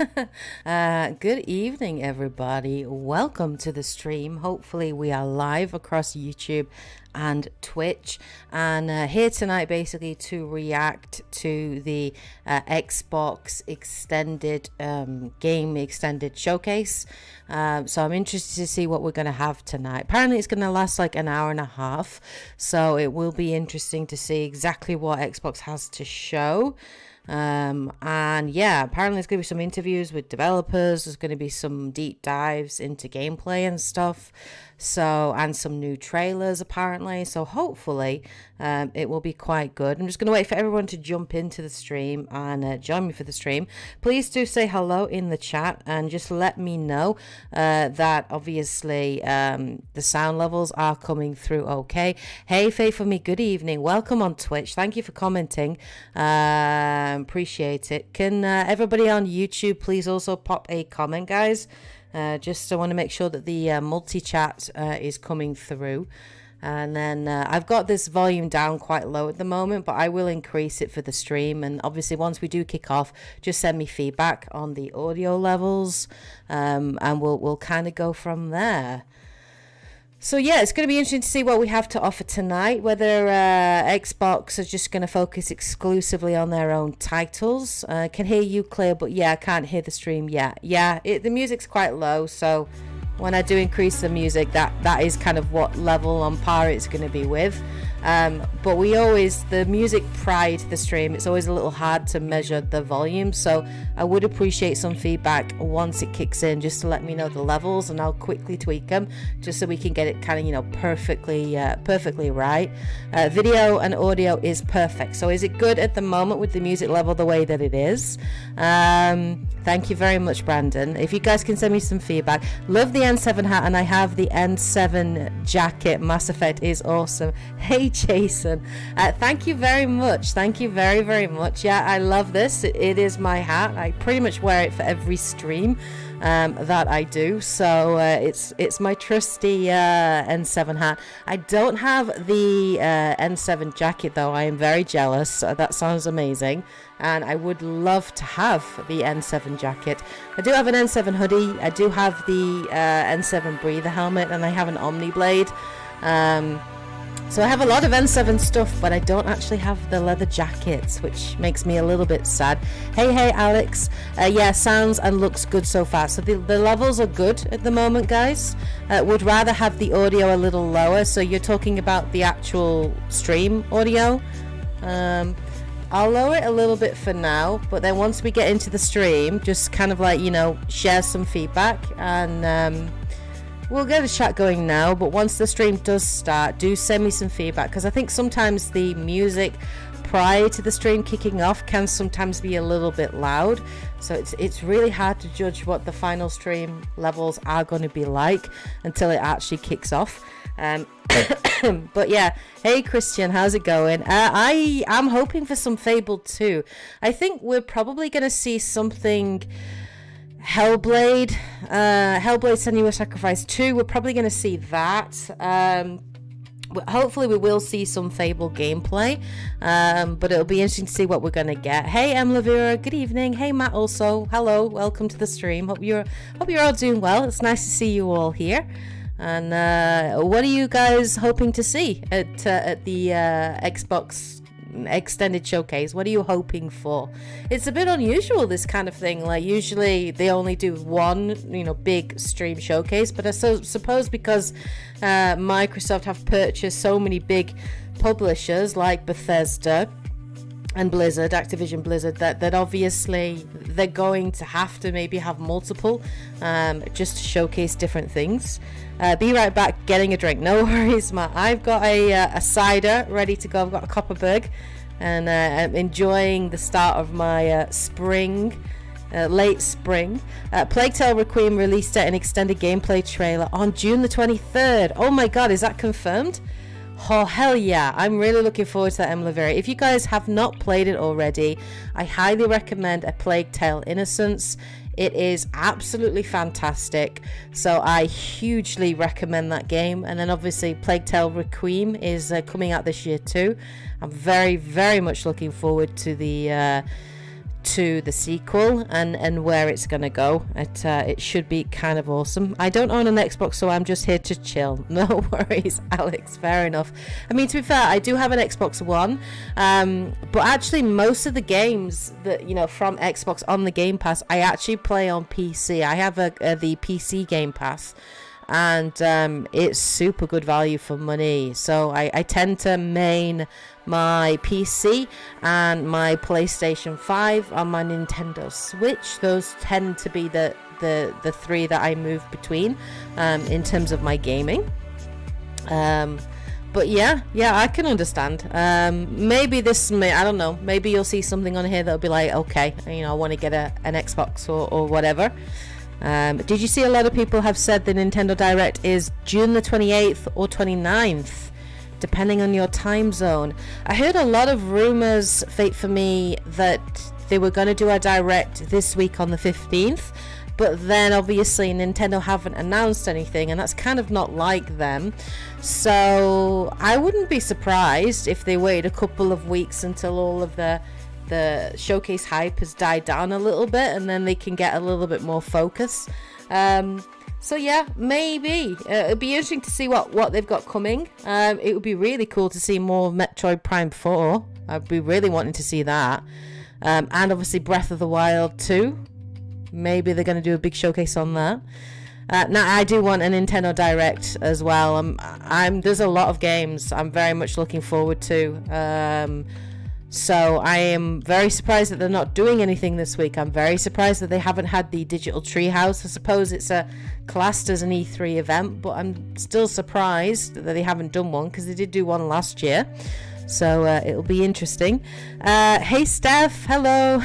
Good evening, everybody. Welcome to the stream. Hopefully, we are live across YouTube and Twitch, and here tonight basically to react to the Xbox extended game extended showcase. So I'm interested to see what we're going to have tonight. Apparently it's going to last like an hour and a half, so it will be interesting to see exactly what Xbox has to show. And yeah, apparently there's going to be some interviews with developers. There's going to be some deep dives into gameplay and stuff. So, and some new trailers apparently. So hopefully it will be quite good. I'm just going to wait for everyone to jump into the stream and join me for the stream. Please do say hello in the chat and just let me know that obviously the sound levels are coming through okay. Hey Faith for me, good evening. Welcome on Twitch. Thank you for commenting. Appreciate it. Can everybody on YouTube please also pop a comment, guys? Just I want to make sure that the multi-chat is coming through. And then I've got this volume down quite low at the moment, but I will increase it for the stream. And obviously once we do kick off, just send me feedback on the audio levels, and we'll kind of go from there. So yeah, it's going to be interesting to see what we have to offer tonight, whether Xbox is just going to focus exclusively on their own titles. Can hear you clear, but yeah, I can't hear the stream yet. Yeah, the music's quite low, so when I do increase the music, that is kind of what level on par it's going to be with. But we always, the music prior to the stream, it's always a little hard to measure the volume, so I would appreciate some feedback once it kicks in, just to let me know the levels, and I'll quickly tweak them just so we can get it kind of perfectly right. Video and audio is perfect. So is it good at the moment with the music level the way that it is? Thank you very much, Brandon. If you guys can send me some feedback. Love the N7 hat, and I have the N7 jacket. Mass Effect is awesome. Hey Jason, thank you very much. Thank you very, very much. Yeah, I love this. It is my hat. I pretty much wear it for every stream that I do. So it's my trusty N7 hat. I don't have the N7 jacket though. I am very jealous. That sounds amazing. And I would love to have the N7 jacket. I do have an N7 hoodie. I do have the N7 breather helmet, and I have an Omni blade. So I have a lot of N7 stuff, but I don't actually have the leather jackets, which makes me a little bit sad. Hey Alex. Yeah, sounds and looks good so far. So the levels are good at the moment, guys. Would rather have the audio a little lower. So you're talking about the actual stream audio. I'll lower it a little bit for now, but then once we get into the stream, just kind of like, share some feedback, and we'll get a chat going now. But once the stream does start, do send me some feedback, because I think sometimes the music prior to the stream kicking off can sometimes be a little bit loud, so it's really hard to judge what the final stream levels are going to be like until it actually kicks off. But yeah, hey Christian, how's it going? I am hoping for some Fable 2. I think we're probably going to see something Hellblade, Hellblade Senua's Sacrifice 2. We're probably going to see that. Hopefully we will see some Fable gameplay, but it'll be interesting to see what we're going to get. Hey Lavira, good evening. Hey Matt also, hello, welcome to the stream. Hope you're all doing well. It's nice to see you all here. And what are you guys hoping to see at the Xbox extended showcase? What are you hoping for? It's a bit unusual, this kind of thing. Like usually they only do one big stream showcase, but I suppose because Microsoft have purchased so many big publishers like Bethesda and Blizzard, Activision Blizzard, that obviously they're going to have to maybe have multiple just to showcase different things. Be right back, getting a drink. No worries, Matt. I've got a cider ready to go. I've got a Copperberg, and I'm enjoying the start of my spring, late spring. Plague Tale Requiem released an extended gameplay trailer on June the 23rd. Oh my god, is that confirmed? Oh hell yeah, I'm really looking forward to that, Lavera. If you guys have not played it already, I highly recommend A Plague Tale Innocence. It is absolutely fantastic, so I hugely recommend that game. And then obviously Plague Tale Requiem is coming out this year too. I'm very, very much looking forward to the to the sequel and where it's gonna go. It should be kind of awesome. I don't own an Xbox, so I'm just here to chill. No worries, Alex. Fair enough. I mean, to be fair, I do have an Xbox One, but actually most of the games that, you know, from Xbox on the Game Pass, I actually play on PC. I have the PC Game Pass, and it's super good value for money. So I tend to main my PC and my PlayStation 5 on my Nintendo Switch. Those tend to be the three that I move between in terms of my gaming. But yeah, I can understand. Maybe I don't know, maybe you'll see something on here that'll be like, okay, you know, I want to get an Xbox or whatever. Did you see a lot of people have said the Nintendo Direct is June the 28th or 29th, depending on your time zone? I heard a lot of rumors, Fate for Me, that they were going to do a Direct this week on the 15th, but then obviously Nintendo haven't announced anything, and that's kind of not like them. So I wouldn't be surprised if they wait a couple of weeks until all of the showcase hype has died down a little bit, and then they can get a little bit more focus. So yeah, maybe it'd be interesting to see what they've got coming. It would be really cool to see more of Metroid Prime 4. I'd be really wanting to see that, and obviously Breath of the Wild 2. Maybe they're going to do a big showcase on that. Now I do want a Nintendo Direct as well. There's a lot of games I'm very much looking forward to. So I am very surprised that they're not doing anything this week. I'm very surprised that they haven't had the Digital Treehouse. I suppose it's classed as an E3 event, but I'm still surprised that they haven't done one, because they did do one last year. So it'll be interesting. Hey Steph, hello.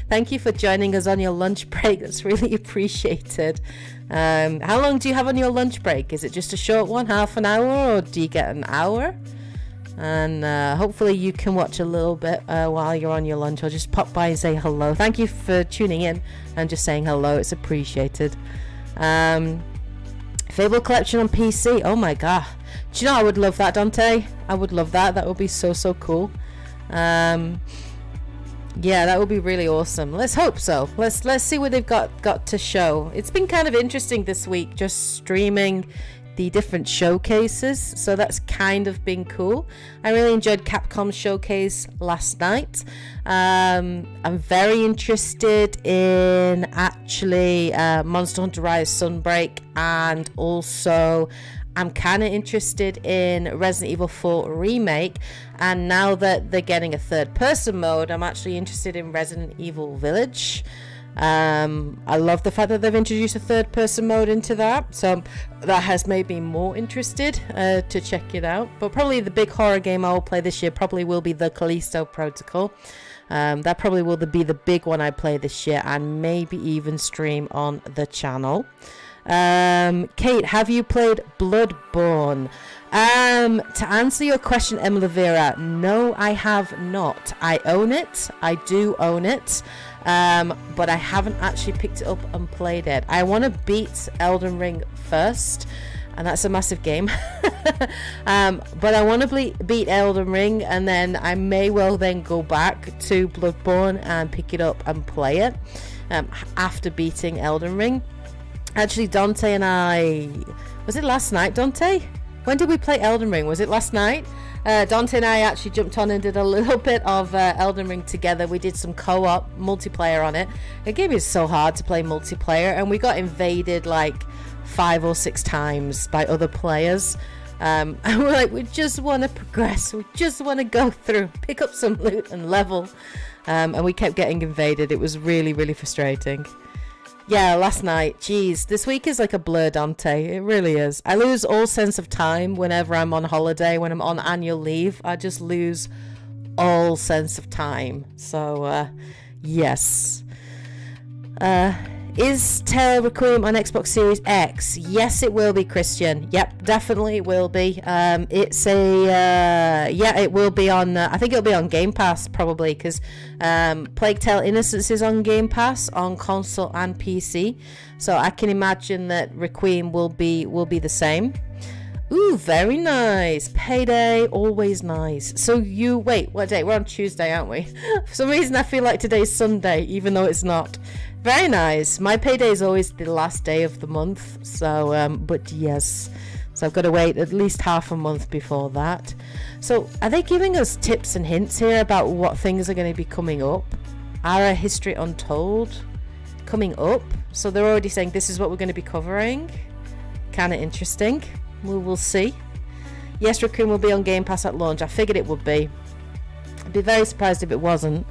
Thank you for joining us on your lunch break. That's really appreciated. How long do you have on your lunch break? Is it just a short one, half an hour, or do you get an hour? And hopefully you can watch a little bit while you're on your lunch, or just pop by and say hello. Thank you for tuning in and just saying hello. It's appreciated. Fable Collection on PC. Oh my god. Do you know, I would love that, Dante. I would love that. That would be so cool. Yeah, that would be really awesome. Let's hope so. Let's see what they've got to show. It's been kind of interesting this week, just streaming the different showcases, so that's kind of been cool. I really enjoyed Capcom's showcase last night. I'm very interested in actually Monster Hunter Rise Sunbreak, and also I'm kind of interested in Resident Evil 4 Remake, and now that they're getting a third person mode, I'm actually interested in Resident Evil Village. I love the fact that they've introduced a third person mode into that, so that has made me more interested to check it out. But probably the big horror game I will play this year probably will be the Callisto Protocol. That probably will be the big one I play this year, and maybe even stream on the channel. Kate, have you played Bloodborne? To answer your question, Emily Vera, no, I have not. I own it. I do own it. But I haven't actually picked it up and played it. I want to beat Elden Ring first, and that's a massive game. But I want to beat Elden Ring, and then I may well then go back to Bloodborne and pick it up and play it after beating Elden Ring. Actually, Dante and I, was it last night, Dante? When did we play Elden Ring? Was it last night? Dante and I actually jumped on and did a little bit of Elden Ring together. We did some co-op multiplayer on it. The game is so hard to play multiplayer, and we got invaded like 5 or 6 times by other players. And we're like, we just want to progress. We just want to go through, pick up some loot and level. And we kept getting invaded. It was really, really frustrating. Yeah, last night. Jeez, this week is like a blur, Dante. It really is. I lose all sense of time whenever I'm on holiday. When I'm on annual leave, I just lose all sense of time. So, yes. Is Terra Requiem on Xbox Series X? Yes, it will be, Christian. Yep, definitely it will be. It's it will be on, I think it'll be on Game Pass probably, because Plague Tale Innocence is on Game Pass on console and PC. So I can imagine that Requiem will be the same. Ooh, very nice. Payday, always nice. So you, wait, what day? We're on Tuesday, aren't we? For some reason, I feel like today's Sunday, even though it's not. Very nice. My payday is always the last day of the month. So, but yes. So I've got to wait at least half a month before that. So are they giving us tips and hints here about what things are going to be coming up? Our History Untold coming up. So they're already saying this is what we're going to be covering. Kind of interesting. We will see. Yes, Raccoon will be on Game Pass at launch. I figured it would be. I'd be very surprised if it wasn't.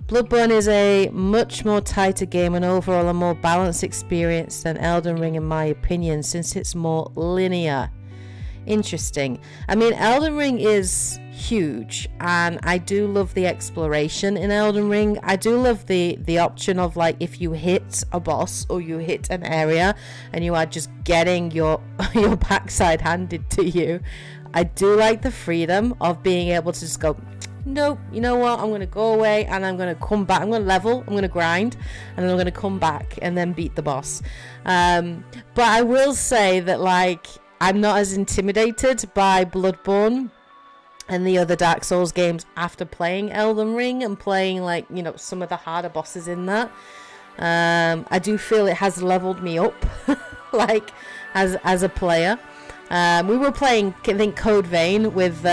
Bloodborne is a much more tighter game and overall a more balanced experience than Elden Ring in my opinion, since it's more linear. Interesting. I mean, Elden Ring is huge and I do love the exploration in Elden Ring. I do love the option of, like, if you hit a boss or you hit an area and you are just getting your backside handed to you. I do like the freedom of being able to just go, nope, you know what, I'm going to go away and I'm going to come back, I'm going to level, I'm going to grind, and then I'm going to come back and then beat the boss. But I will say that, like, I'm not as intimidated by Bloodborne and the other Dark Souls games after playing Elden Ring and playing, like, you know, some of the harder bosses in that. I do feel it has leveled me up, like, as a player. We were playing, I think, Code Vein with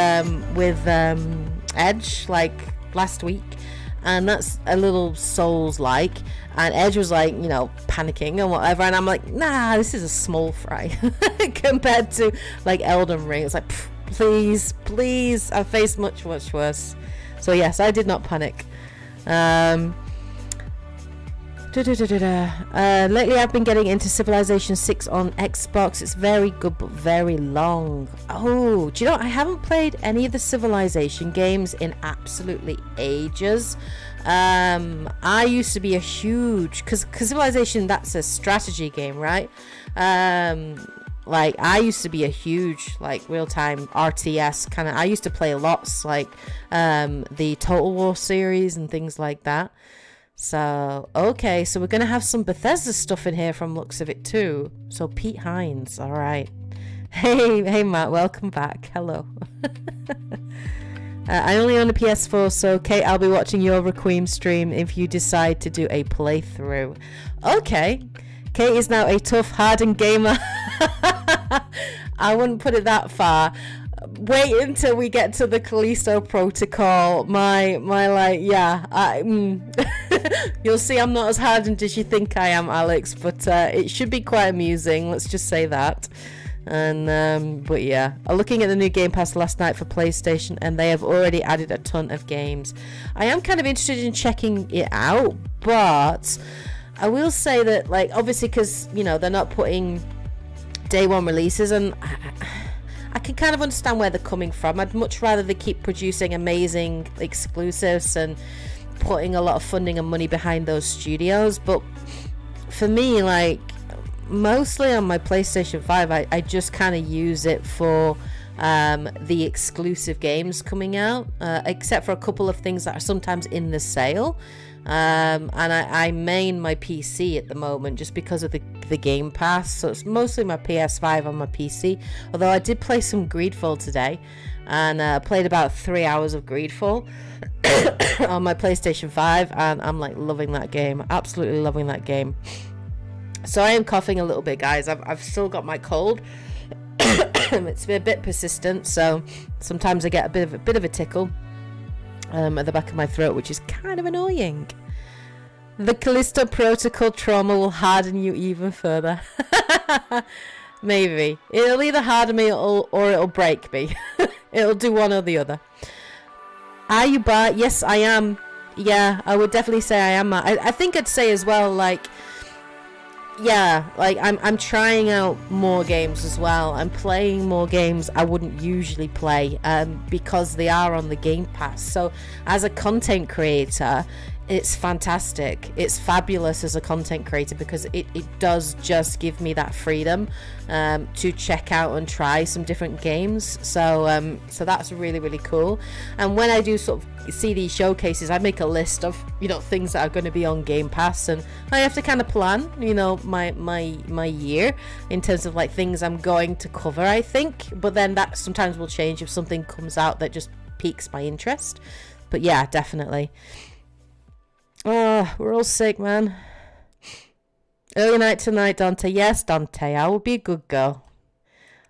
Edge, like, last week, and that's a little Souls-like, and Edge was, like, you know, panicking and whatever, and I'm like, nah, this is a small fry compared to, like, Elden Ring. It's like, please, I've faced much worse. So yes, I did not panic. Lately I've been getting into Civilization 6 on Xbox. It's very good but very long. Oh, do you know, I haven't played any of the Civilization games in absolutely ages. I used to be a huge, because Civilization, that's a strategy game, right? Like, I used to be a huge, like, real-time RTS kind of, I used to play lots, like, the Total War series and things like that. So, okay, so we're going to have some Bethesda stuff in here from looks of it too. So, Pete Hines, all right. Hey, Matt, welcome back. Hello. I only own a PS4, so Kate, I'll be watching your Requiem stream if you decide to do a playthrough. Okay. Kate is now a tough, hardened gamer. I wouldn't put it that far. Wait until we get to the Callisto Protocol. My like, yeah. You'll see I'm not as hardened as you think I am, Alex, but it should be quite amusing. Let's just say that. And but yeah, I'm looking at the new Game Pass last night for PlayStation, and they have already added a ton of games. I am kind of interested in checking it out, but I will say that, like, obviously, because, you know, they're not putting day one releases, and I can kind of understand where they're coming from. I'd much rather they keep producing amazing exclusives and putting a lot of funding and money behind those studios. But for me, like, mostly on my PlayStation 5, I just kind of use it for the exclusive games coming out, except for a couple of things that are sometimes in the sale. And I main my PC at the moment just because of the Game Pass, so it's mostly my PS5 on my PC, although I did play some Greedfall today, and played about 3 hours of Greedfall on my PlayStation 5, and I'm like loving that game, absolutely loving that game. So I am coughing a little bit, guys. I've still got my cold. It's been a bit persistent, so sometimes I get a bit of a tickle at the back of my throat, which is kind of annoying. The Callisto Protocol trauma will harden you even further. Maybe. It'll either harden me or it'll break me. It'll do one or the other. Are you Bart? Yes, I am. Yeah, I would definitely say I am. I think I'd say as well, like, yeah, like, I'm trying out more games as well. I'm playing more games I wouldn't usually play because they are on the Game Pass. So as a content creator, It's fantastic. It's fabulous as a content creator because it does just give me that freedom to check out and try some different games. So so that's really, really cool. And when I do sort of see these showcases, I make a list of, you know, things that are going to be on Game Pass, and I have to kind of plan, you know, my year in terms of like things I'm going to cover, I think. But then that sometimes will change if something comes out that just piques my interest. But yeah, definitely. Oh, we're all sick, man. Early night tonight, Dante. Yes, Dante, I will be a good girl.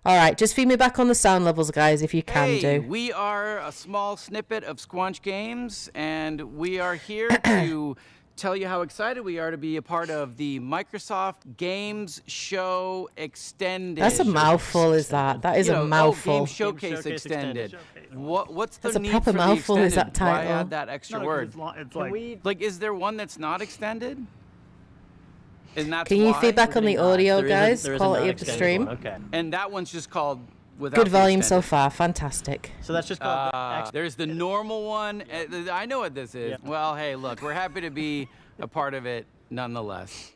All right, just feed me back on the sound levels, guys, if you can do. We are a small snippet of Squanch Games, and we are here to tell you how excited we are to be a part of the Microsoft Games Show Extended. That's a mouthful, is that? That is a mouthful. Game Showcase Extended. What's the That's need a proper for mouthful, the is that extended? title? Why add that extra word? It's like, Is there one that's not extended? And that's Can you why? feedback on the audio, guys? there is a Quality of the non-extended stream. one, okay. And that one's just called without Good the volume so extended. far. Fantastic. So that's just called There's the normal one. I know what this is. Yeah. Well, hey, look, we're happy to be a part of it nonetheless.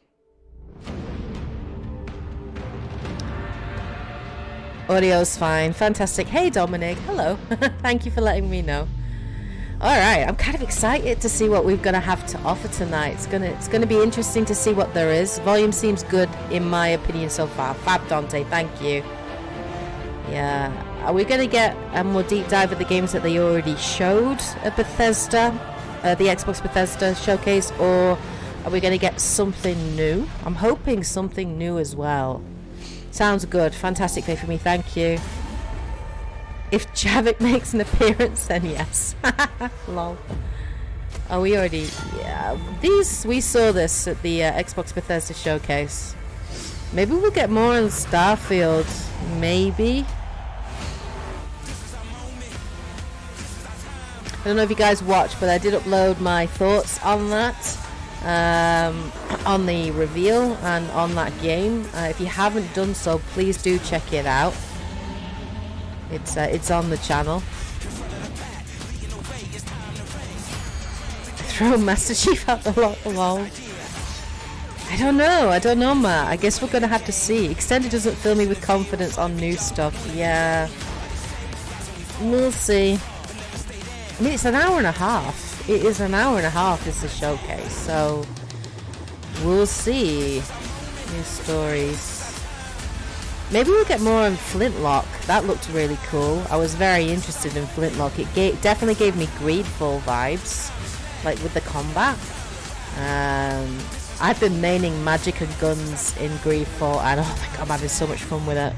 Audio's fine. Fantastic. Hey, Dominic. Hello. Thank you for letting me know. All right, I'm kind of excited to see what we're gonna have to offer tonight. It's gonna be interesting to see what there is. Volume seems good in my opinion so far. Fab Dante, thank you. Yeah, are we gonna get a more deep dive at the games that they already showed at Bethesda, the Xbox Bethesda Showcase, or are we gonna get something new? I'm hoping something new as well. Sounds good. Fantastic day for me. Thank you. If Javik makes an appearance, then yes. Lol. Oh, we already... Yeah. We saw this at the Xbox Bethesda Showcase. Maybe we'll get more on Starfield. Maybe. I don't know if you guys watched, but I did upload my thoughts on that. On the reveal and on that game. If you haven't done so, please do check it out. It's on the channel. Throw Master Chief out the wall. I don't know, Matt. I guess we're gonna have to see. Extended doesn't fill me with confidence on new stuff. Yeah, we'll see. I mean, it's an hour and a half. It is an hour and a half. It's a showcase, so we'll see. New stories. Maybe we'll get more on Flintlock. That looked really cool. I was very interested in Flintlock. It definitely gave me Greedfall vibes, like with the combat. I've been maining magic and guns in Greedfall, and oh my god, I'm having so much fun with it.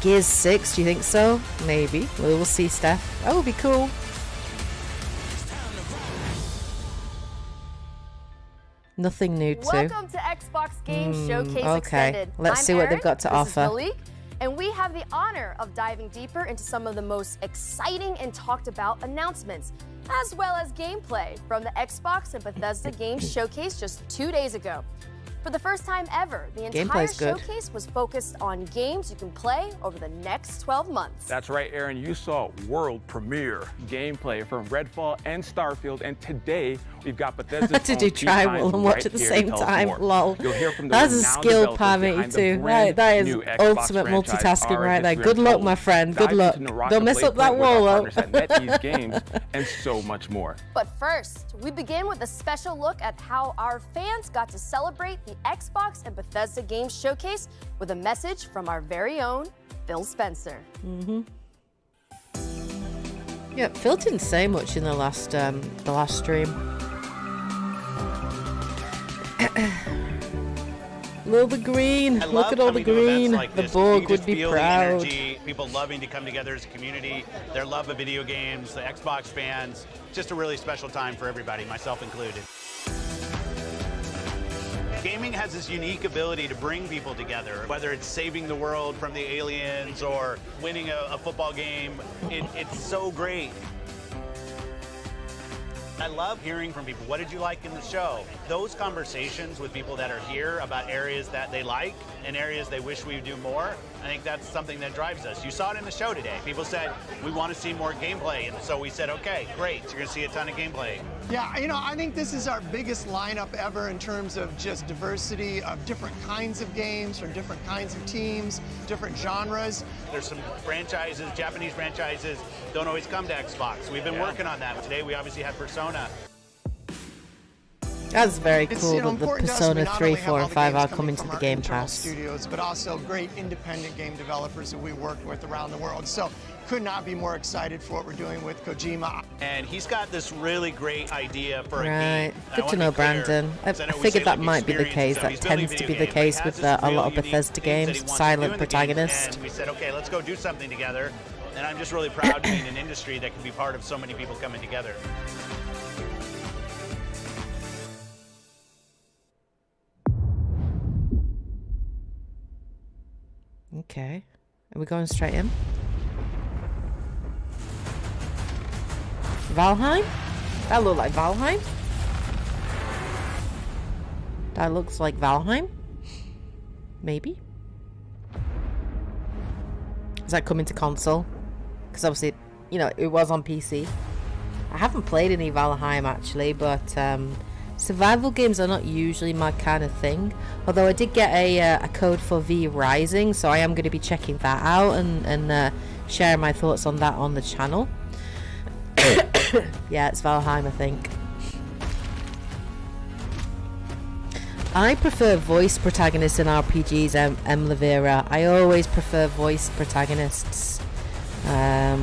Gears 6, do you think so? Maybe. We will see, Steph. That would be cool. Nothing new too. Welcome to Xbox Games Showcase okay. Extended. Let's see what they've got to offer. This is Malik, and we have the honor of diving deeper into some of the most exciting and talked about announcements, as well as gameplay from the Xbox and Bethesda Games Showcase just 2 days ago. For the first time ever, the entire Gameplay's good. showcase was focused on games you can play over the next 12 months. That's right, Aaron. You saw world premiere gameplay from Redfall and Starfield, and today we've got Bethesda's to do tribal and watch at the same time. Lol. You'll hear from the That's a renowned skill developers Pammy behind too. the brand That is new Xbox ultimate franchise, multitasking Our right there. History Good luck, Untold. my friend. Dive Good luck. into Naraka Don't mess up that Playpoint with wall, our though. partners at NetEase Games, and so much more. But first, we begin with a special look at how our fans got to celebrate the Xbox and Bethesda Games Showcase with a message from our very own Phil Spencer. Yeah, Phil didn't say much in the last stream. Love the green. I Look love at all the coming to events green. like The this. Borg You can would just be feel proud. The energy, people loving to come together as a community, their love of video games, the Xbox fans. Just a really special time for everybody, myself included. Gaming has this unique ability to bring people together, whether it's saving the world from the aliens or winning a football game. It's so great. I love hearing from people. What did you like in the show? Those conversations with people that are here about areas that they like and areas they wish we would do more, I think that's something that drives us. You saw it in the show today. People said, we want to see more gameplay. And so we said, okay, great. You're going to see a ton of gameplay. Yeah, I think this is our biggest lineup ever in terms of just diversity of different kinds of games from different kinds of teams, different genres. There's some franchises, Japanese franchises, don't always come to Xbox. We've been working on that. Today we obviously had Persona. That's very cool that the important to us, we Persona not 3, only have 4, all and the 5 games are coming coming from to the our Game internal Pass. studios, but also great independent game developers that we worked with around the world. So could not be more excited for what we're doing with Kojima. And he's got this really great idea for a game. Right. And I Good wanna to be know, clear, Brandon. I 'cause know we say, figured that like, might be the experience case. and That he's building tends to be video the games, case but he with has this a lot real of unique Bethesda things that games, he wants to silent do in the game. protagonist. And we said, okay, let's go do something together. And I'm just really proud to be in an industry that can be part of so many people coming together. Okay. Are we going straight in? Valheim? That looked like Valheim? That looks like Valheim? Maybe? Is that coming to console? Because obviously, it was on PC. I haven't played any Valheim actually, but survival games are not usually my kind of thing. Although I did get a code for V Rising, so I am going to be checking that out and sharing my thoughts on that on the channel. Yeah, it's Valheim, I think. I prefer voice protagonists in RPGs, M. Lavera. I always prefer voice protagonists. I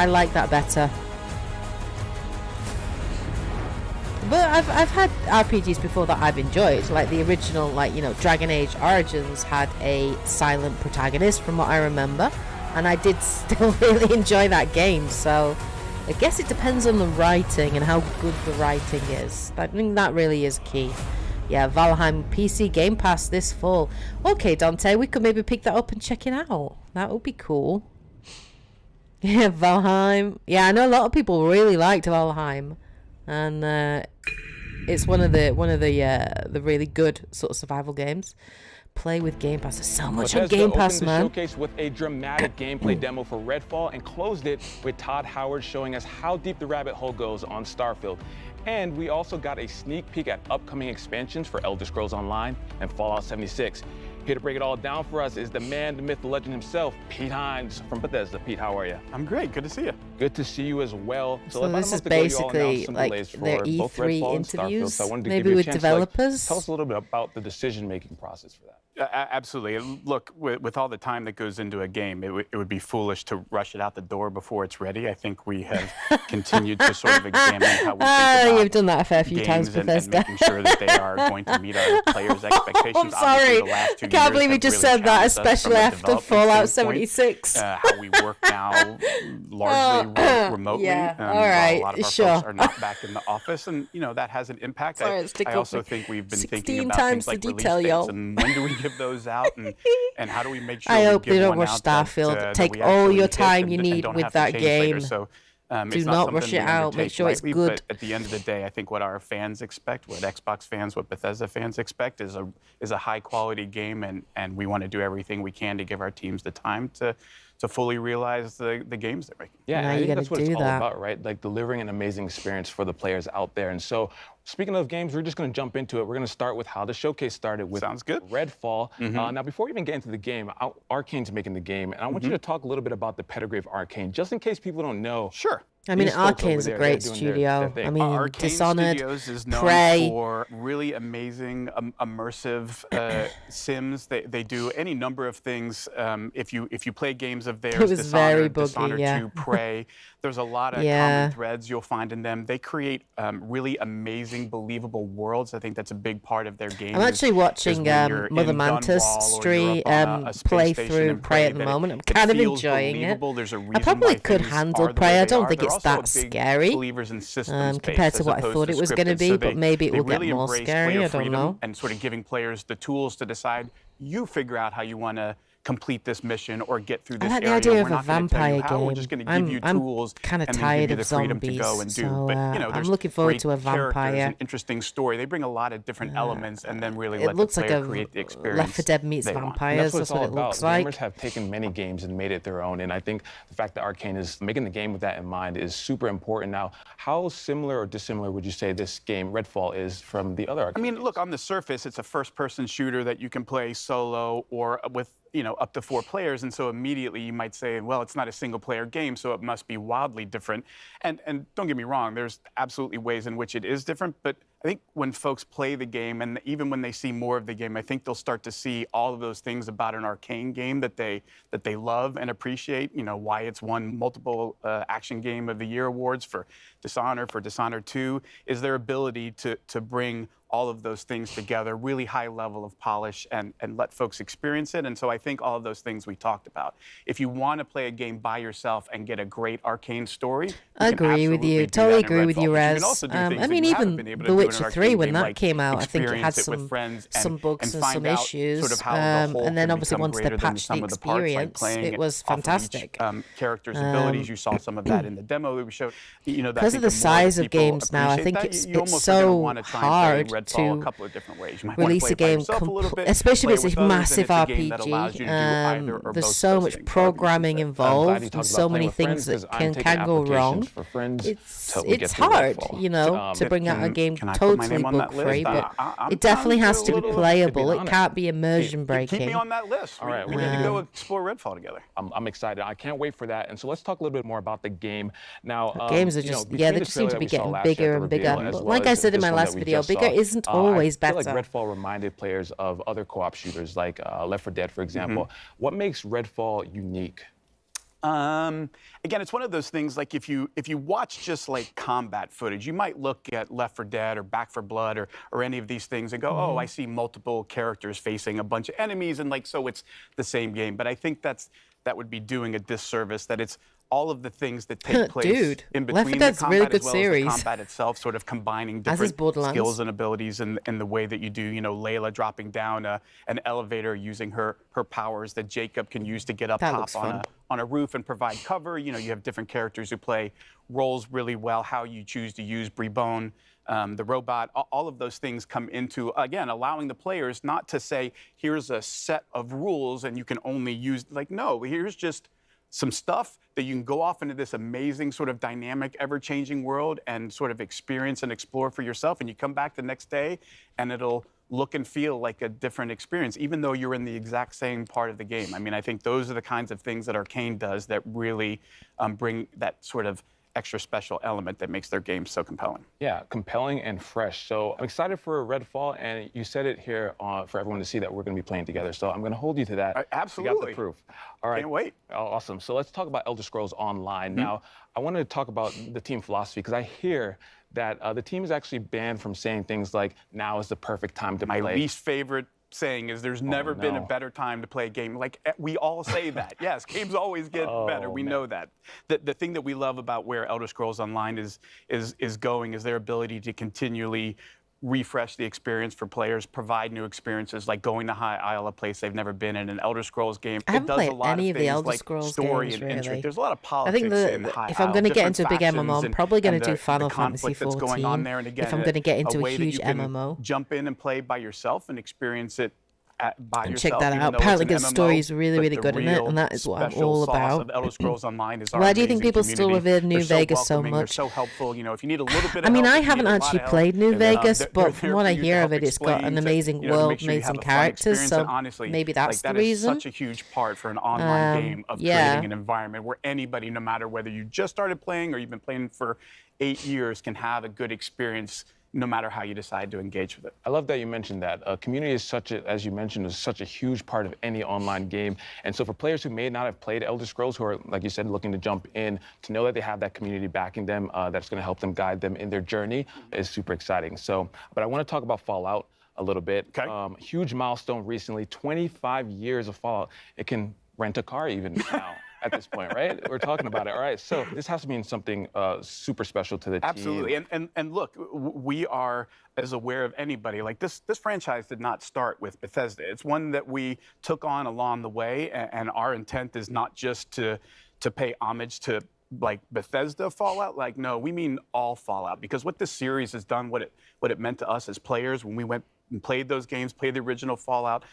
like that better. But I've had RPGs before that I've enjoyed, like the original, Dragon Age Origins had a silent protagonist from what I remember, and I did still really enjoy that game. So I guess it depends on the writing and how good the writing is. I think that really is key. Yeah, Valheim PC Game Pass this fall. Okay, Dante, we could maybe pick that up and check it out. That would be cool. Yeah, Valheim. Yeah, I know a lot of people really liked Valheim, and it's one of the really good sort of survival games. Play with Game Pass. There's so much on Game Pass, man. Opened the showcase with a dramatic gameplay demo for Redfall and closed it with Todd Howard showing us how deep the rabbit hole goes on Starfield. And we also got a sneak peek at upcoming expansions for Elder Scrolls Online and Fallout 76. Here to break it all down for us is the man, the myth, the legend himself, Pete Hines from Bethesda. Pete, how are you? I'm great. Good to see you. Good to see you as well. So this is basically like their E3 interviews, maybe with developers. Tell us a little bit about the decision-making process for that. Absolutely. Look, with all the time that goes into a game, it would be foolish to rush it out the door before it's ready. I think we have continued to sort of examine how we think about you've done that a fair few times, Bethesda. And making sure that they are going to meet our players' expectations. I'm sorry. I can't believe you just said that, especially after Fallout 76. How we work now largely remotely. Yeah, all right, a lot of our folks are not back in the office, and that has an impact. Sorry, I also think we've been thinking about times things like the detail, release y'all. dates and when do we give those out, and how do we make sure I we hope give they don't one rush out that, Starfield. that Take we all actually your hit time and you need don't with have to that change later. game. So, Do it's not something rush it we out. Make undertake sure it's lightly, good. But at the end of the day, I think what our fans expect, what Xbox fans, what Bethesda fans expect, is a high quality game, and we want to do everything we can to give our teams the time to fully realize the games they're making. Yeah, Now I you think gotta that's what do it's all that. about, right? Like delivering an amazing experience for the players out there. And so, speaking of games, we're just going to jump into it. We're going to start with how the showcase started with Sounds good. Redfall. Now, before we even get into the game, Arcane's making the game, and I want you to talk a little bit about the pedigree of Arcane, just in case people don't know. Sure. I mean, These folks over Arcane's a there, great they're doing studio. their thing. I mean, Arcane Dishonored, Studios is known Prey. for really amazing, immersive sims. They do any number of things. If you play games of theirs, was very buggy, Dishonored yeah. 2, Prey, there's a lot of Yeah. common threads you'll find in them. They create really amazing, believable worlds. I think that's a big part of their games. I'm actually watching Mother Mantis play through Prey at the moment. I'm kind of enjoying it. There's a I reason probably why could things handle are the Prey. way I they don't are. think They're it's also that big scary believers in systems compared to as what I opposed thought it was scripted. going to be, So but maybe it they will get really more embrace scary. player I don't freedom know. and sort of giving players the tools to decide. You figure out how you want to complete this mission or get through I this like the area. idea We're of a not gonna tell you vampire how. We're game. just going to give you tools kind of and then tired give you of the freedom to go zombies, and do. so But you know, I'm there's looking forward great to a characters, vampire. an interesting story. They bring a lot of different elements and then really It let looks the like player a create the experience. Left 4 Dead meets they want. And vampires. that's what it's That's what all it about. looks like. Gamers have taken many games and made it their own, and I think the fact that Arcane is making the game with that in mind is super important. Now, how similar or dissimilar would you say this game, Redfall, is from the other Arcane I mean, games? look, on the surface, it's a first-person shooter that you can play solo or with, you know, up to 4 players, and so immediately you might say, well, it's not a single-player game, so it must be wildly different. And don't get me wrong, there's absolutely ways in which it is different, but I think when folks play the game, and even when they see more of the game, I think they'll start to see all of those things about an Arcane game that they love and appreciate. You know, why it's won multiple Action Game of the Year awards for Dishonored 2, is their ability to bring all of those things together, really high level of polish, and let folks experience it. And so I think all of those things we talked about. If you want to play a game by yourself and get a great Arcane story, I agree with you. Totally agree with you, Rez. I mean, even The Witcher 3, when that came out, I think it had some bugs and some issues. And then obviously once they patched the experience, it was fantastic. Characters' abilities, you saw some of that in the demo that we showed. You know, because of the size of games now, I think it's so hard to a couple of different ways. You might release a game, especially if it's a massive RPG. There's so much programming involved and so many things that can go wrong. It's hard, you know, to bring out a game totally bug-free, but it definitely has to be playable. It can't be immersion breaking. Keep me on that list. All right, we need to go explore Redfall together. I'm excited. I can't wait for that. And so let's talk a little bit more about the game. Now, games are just, they just seem to be getting bigger and bigger. Like I said in my last video, bigger isn't always better. I feel like Redfall reminded players of other co-op shooters like Left 4 Dead, for example. What makes Redfall unique? Again, it's one of those things, like if you watch just like combat footage, you might look at Left 4 Dead or Back 4 Blood or any of these things and go, oh, I see multiple characters facing a bunch of enemies, and like, so it's the same game. But I think that would be doing a disservice, that it's all of the things that take place in between the combat as well as the combat itself, sort of combining different skills and abilities in the way that you do, you know, Layla dropping down an elevator using her powers that Jacob can use to get up top on a roof and provide cover. You know, you have different characters who play roles really well, how you choose to use Brebone, the robot, all of those things come into, again, allowing the players not to say, here's a set of rules and you can only use, like, no, here's just some stuff that you can go off into this amazing sort of dynamic, ever-changing world and sort of experience and explore for yourself. And you come back the next day and it'll look and feel like a different experience, even though you're in the exact same part of the game. I mean, I think those are the kinds of things that Arcane does that really bring that sort of extra special element that makes their game so compelling. Yeah, compelling and fresh. So I'm excited for Redfall, and you said it here for everyone to see that we're going to be playing together. So I'm going to hold you to that. Absolutely. You got the proof. All right. Can't wait. Oh, awesome. So let's talk about Elder Scrolls Online. Now, I want to talk about the team philosophy, because I hear that the team is actually banned from saying things like, now is the perfect time to play. My least favorite saying is there's never been a better time to play a game. Like, we all say that. Yes, games always get better. We know that. The thing that we love about where Elder Scrolls Online is going is their ability to continually refresh the experience for players, provide new experiences, like going to High Isle, a place they've never been in an Elder Scrolls game. I haven't played a lot any of of the things Elder like Scrolls story games, and intrigue. really. There's a lot of I think politics in High if I'm Isle, going to get different into a big MMO, I'm factions probably going and to do the Final Fantasy conflict that's going on there. And again, if I'm going to get into a way that huge you can MMO. jump in and play by yourself and experience it by And yourself. check that even out. though Apparently it's an the story MMO, is really, but really the good in it, real and that is what I'm special all sauce about. of Elder Scrolls Online is our Why do you think amazing people still community. revere New They're so Vegas so welcoming, much? They're so helpful. You know, if you need a little bit of I mean, help, I if you haven't need a lot actually of help, played New Vegas, they're but there from for what I you to hear help of it, it's got explain an to, amazing you know, to world, make sure you made have some a fun characters, experience. so And honestly, maybe that's like, the reason. That is such a huge part for an online game of yeah. creating an environment where anybody, no matter whether you just started playing or you've been playing for 8 years, can have a good experience no matter how you decide to engage with it. I love that you mentioned that. Community is as you mentioned, is such a huge part of any online game. And so for players who may not have played Elder Scrolls, who are, like you said, looking to jump in, to know that they have that community backing them, that's going to help them guide them in their journey is super exciting. So, but I want to talk about Fallout a little bit. Okay. Huge milestone recently, 25 years of Fallout. It can rent a car even now. at this point, right? We're talking about it. All right, so this has to mean something super special to the team. Absolutely, and look, we are as aware of anybody. Like this franchise did not start with Bethesda. It's one that we took on along the way, and our intent is not just to pay homage to like Bethesda Fallout. Like, no, we mean all Fallout, because what this series has done, what it meant to us as players when we went and played those games, played the original Fallout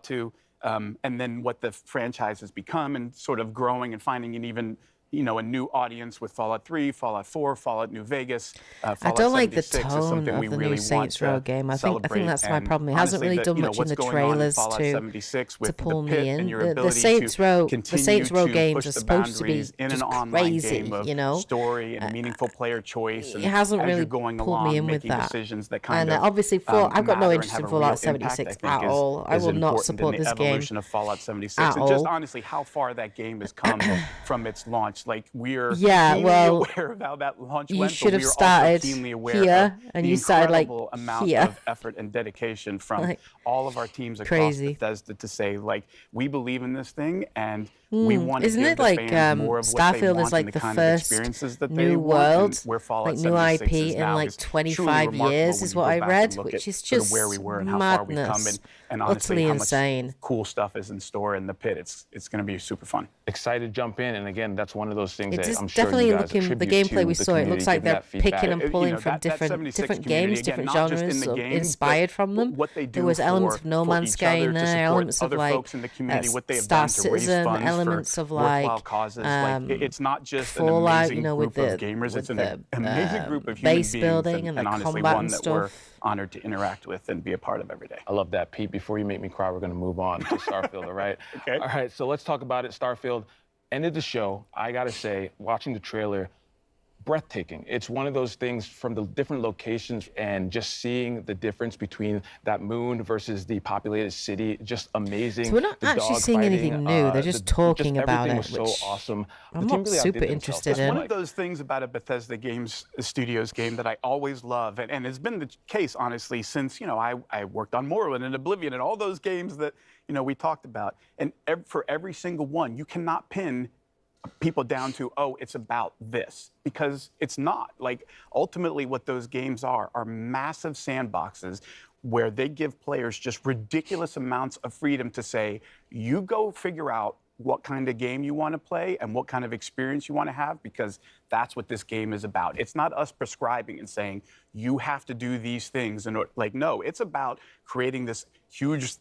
2, and then what the franchise has become, and sort of growing and finding an even, a new audience with Fallout 3, Fallout 4, Fallout New Vegas. Fallout I don't like the 76 is tone something of we the really new Saints Row game. I think that's my And problem. It hasn't honestly, really done much in what's the going on trailers Fallout to 76 with pull the pit me in. and your The ability Saints to Row continue games push are the supposed to be boundaries in just an online crazy, game of story and meaningful player choice. And it hasn't as really you're going pulled along, me in with making that. decisions that kind And of obviously, I've got no matter and interest have in a Fallout real impact, 76 I think, at all. I is will not important support in the this game evolution of Fallout 76, at and just all. honestly how far that game has come from its launch. Like, we're Yeah, keenly well, aware of how that launch you went, should but have we are started also keenly aware here, of and the you started, like, incredible amount here. of effort and dedication from Like, all of our teams across crazy. Bethesda to say, like, we believe in this thing, and we want to Isn't give it the like fans more of what they Starfield want is like and the kind of first experiences that they new want, and world, where Fallout like new 76 IP is in now like is truly 25 remarkable years when is you what go I back read, and look which at is sort of just where we were and how far we've come, madness. and honestly Utterly how insane. much cool stuff is in store in the pit. It's going to be super fun. Excited to jump in, and again, that's one of those things It that is I'm sure definitely you guys looking. The attribute gameplay to we the saw, it community looks like giving they're that feedback. picking and pulling that from different 76 games, community, again, different not just in genres, the sort of game, but inspired from them. what they do There was elements of No for Man's each Sky other in to there, support elements of other like folks in the community, what they have Star done to raise Citizen, funds elements for of like worthwhile causes. Like, it's not just an Fallout, amazing you know, with group the of gamers. with It's an the amazing group of human base beings, building and the honestly combat one and that we're stuff. honored to interact with and be a part of every day. I love that, Pete. Before you make me cry, we're going to move on to Starfield, all right? Okay. All right, so let's talk about it. Starfield ended the show. I got to say, watching the trailer, breathtaking. It's one of those things from the different locations and just seeing the difference between that moon versus the populated city, just amazing. So we're not The actually dog seeing fighting, anything new. They're just talking about everything it, was which so awesome. I'm The not team really super outdid interested themselves. in. One of those things about a Bethesda Games Studios game that I always love, and it's been the case, honestly, since, I worked on Morrowind and Oblivion and all those games that, we talked about. And for every single one, you cannot pin people down to, oh, it's about this, because it's not. Like, ultimately what those games are massive sandboxes where they give players just ridiculous amounts of freedom to say, you go figure out what kind of game you want to play and what kind of experience you want to have, because that's what this game is about. It's not us prescribing and saying, you have to do these things. And like, no, it's about creating this huge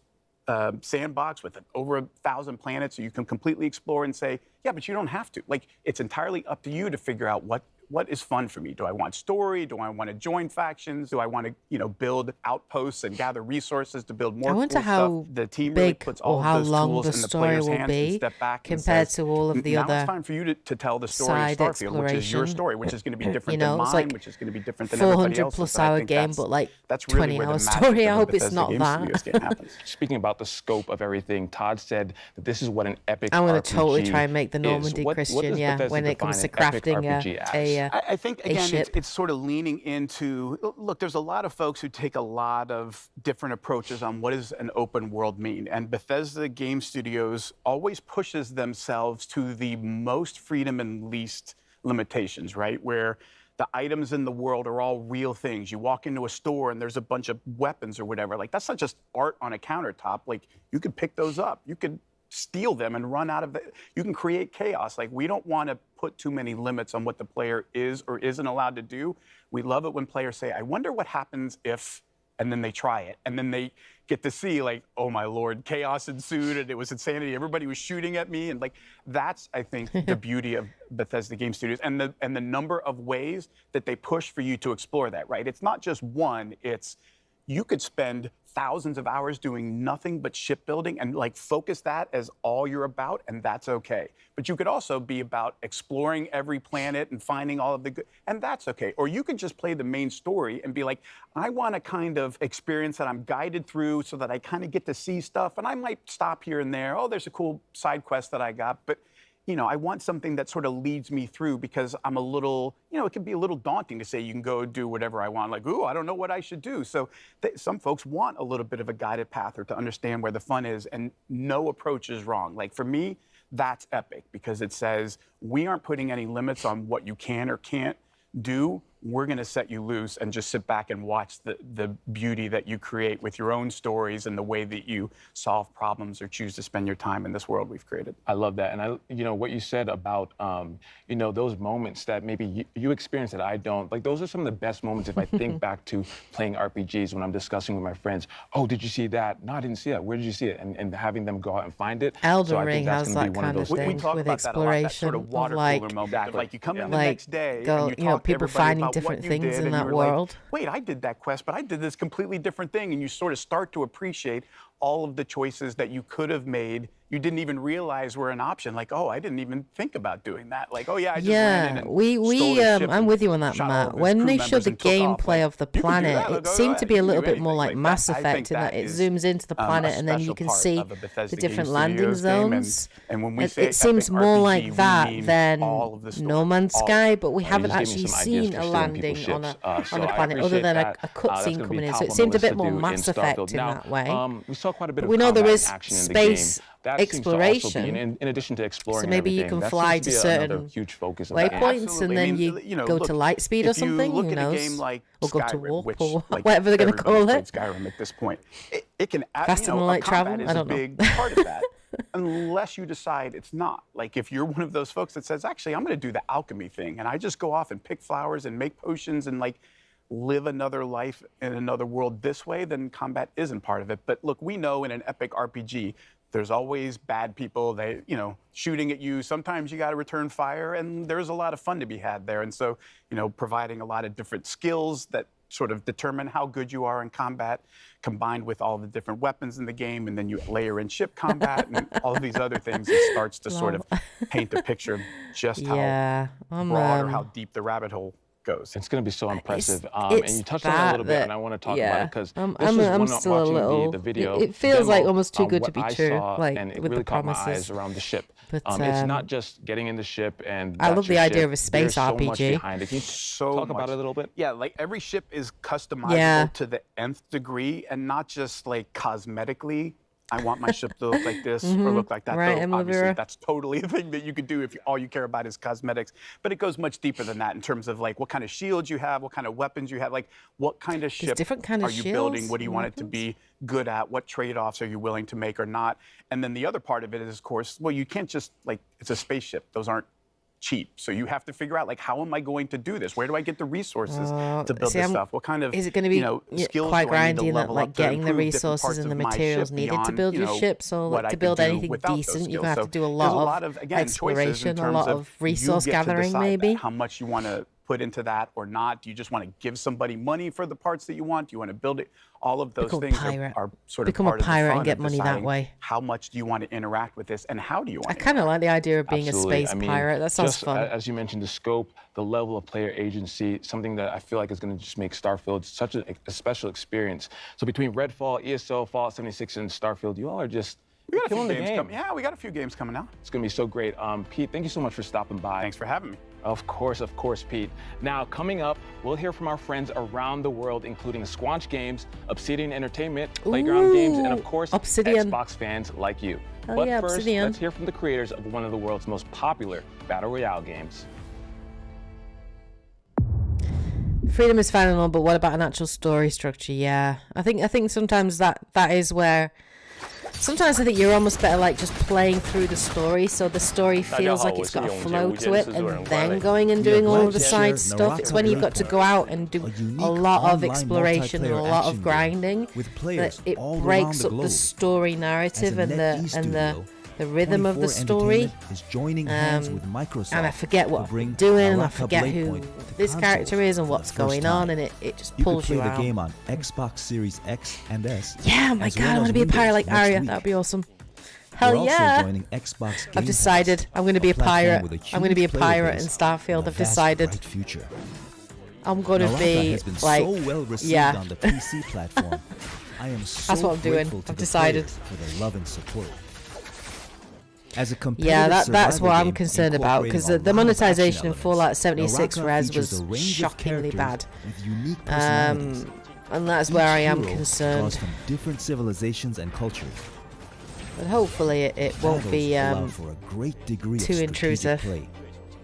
sandbox with over 1,000 planets so you can completely explore and say, yeah, but you don't have to. Like, it's entirely up to you to figure out what is fun for me. Do I want story? Do I want to join factions? Do I want to, build outposts and gather resources to build more I wonder cool how stuff? The team really big puts all or of how those long tools the in the story player's will hands and be step back compared and says, to all of the now other it's time for you to tell the story of side Starfield, which is your exploration. story, which is going to be different You know, than it's mine, like which is going to be different than everybody 400 else's. plus And I hour think game, but like that's really 20 where the hour magic story. I of a hope it's Bethesda not Game that. Studios game happens. Speaking about the scope of everything, Todd said that this is what an epic I'm going RPG to totally try and make the is. Normandy What Christian, does yeah, Bethesda when it define comes to an epic crafting RPG as? I think, again, ship. it's sort of leaning into, look, there's a lot of folks who take a lot of different approaches on what does an open world mean. And Bethesda Game Studios always pushes themselves to the most freedom and least limitations, right? Where the items in the world are all real things. You walk into a store and there's a bunch of weapons or whatever. Like, that's not just art on a countertop. Like, you could pick those up. You could steal them and run out of it. You can create chaos. Like, we don't want to put too many limits on what the player is or isn't allowed to do. We love it when players say, I wonder what happens if, and then they try it. And then they get to see, like, oh my Lord, chaos ensued and it was insanity. Everybody was shooting at me. And like, that's, I think, the beauty of Bethesda Game Studios and the number of ways that they push for you to explore that, right? It's not just one, it's, you could spend thousands of hours doing nothing but shipbuilding and like focus that as all you're about, and that's okay. But you could also be about exploring every planet and finding all of the good, and that's okay. Or you could just play the main story and be like, I want a kind of experience that I'm guided through so that I kind of get to see stuff, and I might stop here and there. Oh, there's a cool side quest that I got, but I want something that sort of leads me through, because I'm a little, it can be a little daunting to say you can go do whatever I want. Like, ooh, I don't know what I should do. So some folks want a little bit of a guided path or to understand where the fun is, and no approach is wrong. Like, for me, that's epic because it says we aren't putting any limits on what you can or can't do. We're going to set you loose and just sit back and watch the beauty that you create with your own stories and the way that you solve problems or choose to spend your time in this world we've created. I love that. And you know, what you said about, you know, those moments that maybe you experience that I don't, like those are some of the best moments if I think back to playing RPGs when I'm discussing with my friends. Oh, did you see that? No, I didn't see that. Where did you see it? And having them go out and find it. Elden Ring has that kind of thing we talk with about exploration, that sort of water like, cooler moment. Like you come in the like, next day go, and you know, talk to people everybody finding about different what you things did, in and that you're world. Like, wait, I did that quest, but I did this completely different thing, and you sort of start to appreciate all of the choices that you could have made. You didn't even realize were an option. Like, oh, I didn't even think about doing that. Like, oh yeah, I just ran in and stole a ship I'm with you on that, shot all Matt. of his When crew they members showed the and took off. gameplay Like, of the you can do planet, that, it go seemed ahead, to be a you can little do bit more anything like that. Mass I think Effect in that it is, zooms into the planet and then you special can part see of a Bethesda the different Games landing Studios game, zones. and when we It, say it seems epic more RPG, like we that mean than all of the story. No Man's Sky, but we haven't just gave me actually some ideas seen for a stealing people's landing on ships. a So I planet other appreciate than that. a That's cutscene gonna be coming in. top So on it the seemed a list bit to more do in Mass Starfield. Effect in Now, that way. we saw quite a bit of We know there combat is action in the space game. That seems to also be, exploration. in addition to exploring So maybe you everything, can that fly seems to to be another certain huge focus of the game. waypoints Absolutely. and I then mean, you know, go look, to light speed or if you something. look Who at a knows? game like Or go to Skyrim, warp which, or like, whatever they're going to call everybody's it. played Skyrim at this point. It can add, Faster than light combat travel? is I a don't know. big part of that, unless you decide it's not. Like if you're one of those folks that says, actually, I'm going to do the alchemy thing, and I just go off and pick flowers and make potions and like live another life in another world this way, then combat isn't part of it. But look, we know in an epic RPG, there's always bad people, they, shooting at you. Sometimes you got to return fire, and there's a lot of fun to be had there. And so, providing a lot of different skills that sort of determine how good you are in combat, combined with all the different weapons in the game, and then you layer in ship combat and all of these other things, it starts to sort of paint a picture of just how broad or how deep the rabbit hole goes. It's going to be so impressive. It's and you touched on it a little bit, and I want to talk about it because I'm still a little. The video it feels demo, like almost too good to what be I true. saw, Like and it with really the caught promises. my eyes around the ship. But, it's not just getting in the ship and I love that's your the idea ship. of a space There's RPG. So much behind it. Can you so talk much about it a little bit? Yeah, like every ship is customizable to the nth degree, and not just like cosmetically. I want my ship to look like this or look like that. Right, Though, obviously, Vera. that's totally a thing that you could do if all you care about is cosmetics. But it goes much deeper than that in terms of like what kind of shields you have, what kind of weapons you have, like what kind of ship different kind of are you shields building? What do you and want it to be good at? What trade-offs are you willing to make or not? And then the other part of it is, of course, well, you can't just like it's a spaceship. Those aren't cheap. So you have to figure out like how am I going to do this? Where do I get the resources to build this stuff? What kind of is it going to be skills quite do I need to grindy, level like up to getting the improve different resources parts and the of my materials ship needed to beyond, build your ship? So what like, I to could build do anything without those decent, you're going to skills. have to do a There's lot of again, choices in exploration, a terms lot of of resource you get to gathering, decide maybe. how much you want to put into that or not. Do you just want to give somebody money for the parts that you want? Do you want to build it? All of those Become a things pirate. are sort of Become a part of the pirate and fun get of money that deciding way. How much do you want to interact with this, and how do you want I kind of like the idea of being Absolutely. a space pirate. That sounds just fun. As you mentioned, the scope, the level of player agency, something that I feel like is going to just make Starfield such a special experience. So between Redfall, ESO, Fallout 76, and Starfield, you all are just We got a few killing the games game. coming. Yeah, we got a few games coming out. It's going to be so great. Pete, thank you so much for stopping by. Thanks for having me. Of course, Pete. Now, coming up, we'll hear from our friends around the world, including Squanch Games, Obsidian Entertainment, Playground Games, and of course, Obsidian. Xbox fans like you. Oh, But yeah, first, Obsidian. let's hear from the creators of one of the world's most popular Battle Royale games. Freedom is fine and all, but what about an actual story structure? Yeah, I think sometimes that is where. Sometimes I think you're almost better like just playing through the story, so the story feels like it's got a flow to it, and then going and doing all of the side stuff. It's when you've got to go out and do a lot of exploration and a lot of grinding that it breaks up the story narrative and the rhythm of the story. And I forget what I'm doing, and I forget who this character is and what's going on, and it just pulls you out. You can play the game on Xbox Series X and S. Yeah, my God, I want to be a pirate like Arya. That'd be awesome. Hell yeah! I've decided I'm going to be a pirate. I'm going to be a pirate in Starfield. I've decided. I'm going to be like, yeah. On the PC platform. I am so That's what I'm doing. grateful to I've the decided. players for their love and support. As a Yeah, that's survival what I'm game concerned about, because incorporating a the lot of monetization in action Fallout elements, 76 Naraka Res features was a range of shockingly bad. characters with unique personalities. And that's where I am Each hero concerned. draws from different civilizations and cultures. But hopefully it won't Battles be allow for a great degree too of strategic intrusive. play.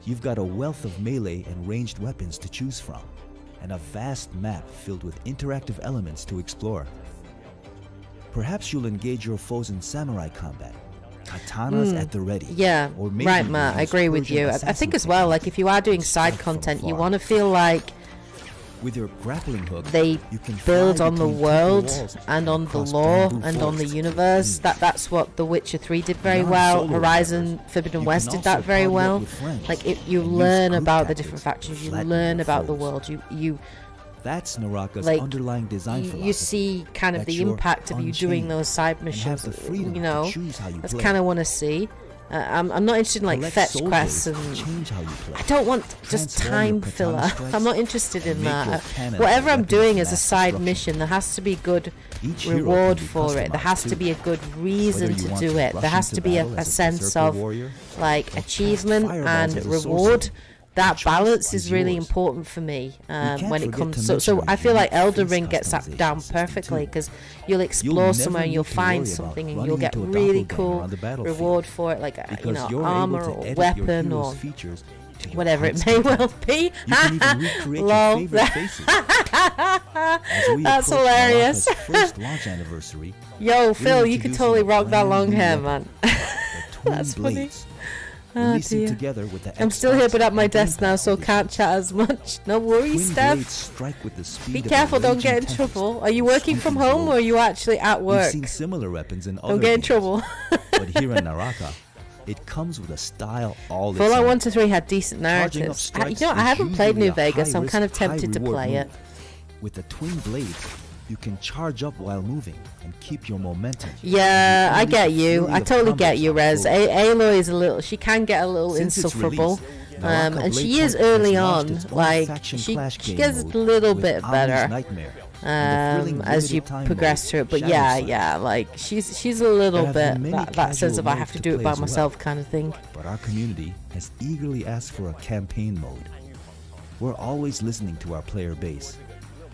You've got a wealth of melee and ranged weapons to choose from, and a vast map filled with interactive elements to explore. Perhaps you'll engage your foes in samurai combat, katanas at the ready. Yeah, or maybe right, you'll Matt. I use agree with Persian you. I assassin think as well, like techniques if you are doing to side strike from content, you afar. want to feel like With your grappling hook, they you can build fly on the between temple world walls and on the across lore bamboo and on the forests. universe. That's what The Witcher 3 did very Beyond well. solo Horizon endeavors, Forbidden you West can did that also very party up well. with friends Like you and use learn group about the tactics different to factions. You flatten learn your about the foes. world. You That's Naraka's like underlying design philosophy. you see kind of that the you're impact of you doing unchained those side and have missions. the freedom You to know, choose how you that's play. kind of want to see. I'm not interested in like Collect fetch soul quests days and change how you play. I don't want just Transform time your katana filler. strikes I'm not interested in and make your that. cannons Whatever a I'm weapon of doing as a mass side destruction. mission, there has to be good Each hero reward can be for it. There has customized to be a too. good reason Whether you to want do to it. rush There has into to be battle a as sense berserker of warrior, like or cast achievement fireballs and as a reward. sorcerer. That choice balance is is really yours. important for me can't when it forget comes. to So mention I the feel like unique Elden face Ring gets that customization down system perfectly too. because you'll explore never somewhere and need you'll to find worry about something and running you'll get into a really doppelganger cool on the battlefield, reward for it, like because you're armor able to or edit weapon your or hero's features to your whatever it heart's may content. well be. You can even recreate Lol. your favorite faces. As we That's approach hilarious. Naraka's first launch anniversary, Yo, Phil, you could introducing totally a rock that brand long new hair, weapon, man. the Twin That's funny. Blades, Oh, releasing dear. together with the I'm still here, Xbox but at my and Game desk now, Pass so edition. can't chat as much. No worries, Twin blades Steph. strike with the speed Be of a careful, don't raging get in tempest trouble. Are you and working from sweeping home or blows. are you actually at We've work? seen similar weapons in other Don't get in games, trouble. but here in Naraka, it comes with a style all its Fallout own. 1 to 3 had decent Charging up narratives. strikes You know, I is haven't played usually New a Vegas, so I'm high-risk, kind of tempted to high-reward play it. move. With the twin blades, you can charge up while moving and keep your momentum. Yeah, I Only get the you. fury I of totally get combos you, are Rez. full. Aloy is a little. She can get a little Since its insufferable. release, Naraka And she Blade is Point has early launched on. its own Like, faction she clash game gets a mode little with bit Omni's better Nightmare and the thrilling as you limited time progress mode, through it. But Shadow yeah, Side. yeah, like she's a little There have bit been many that sense casual of I have modes to to do it play by as well. myself kind of thing. But our community has eagerly asked for a campaign mode. We're always listening to our player base,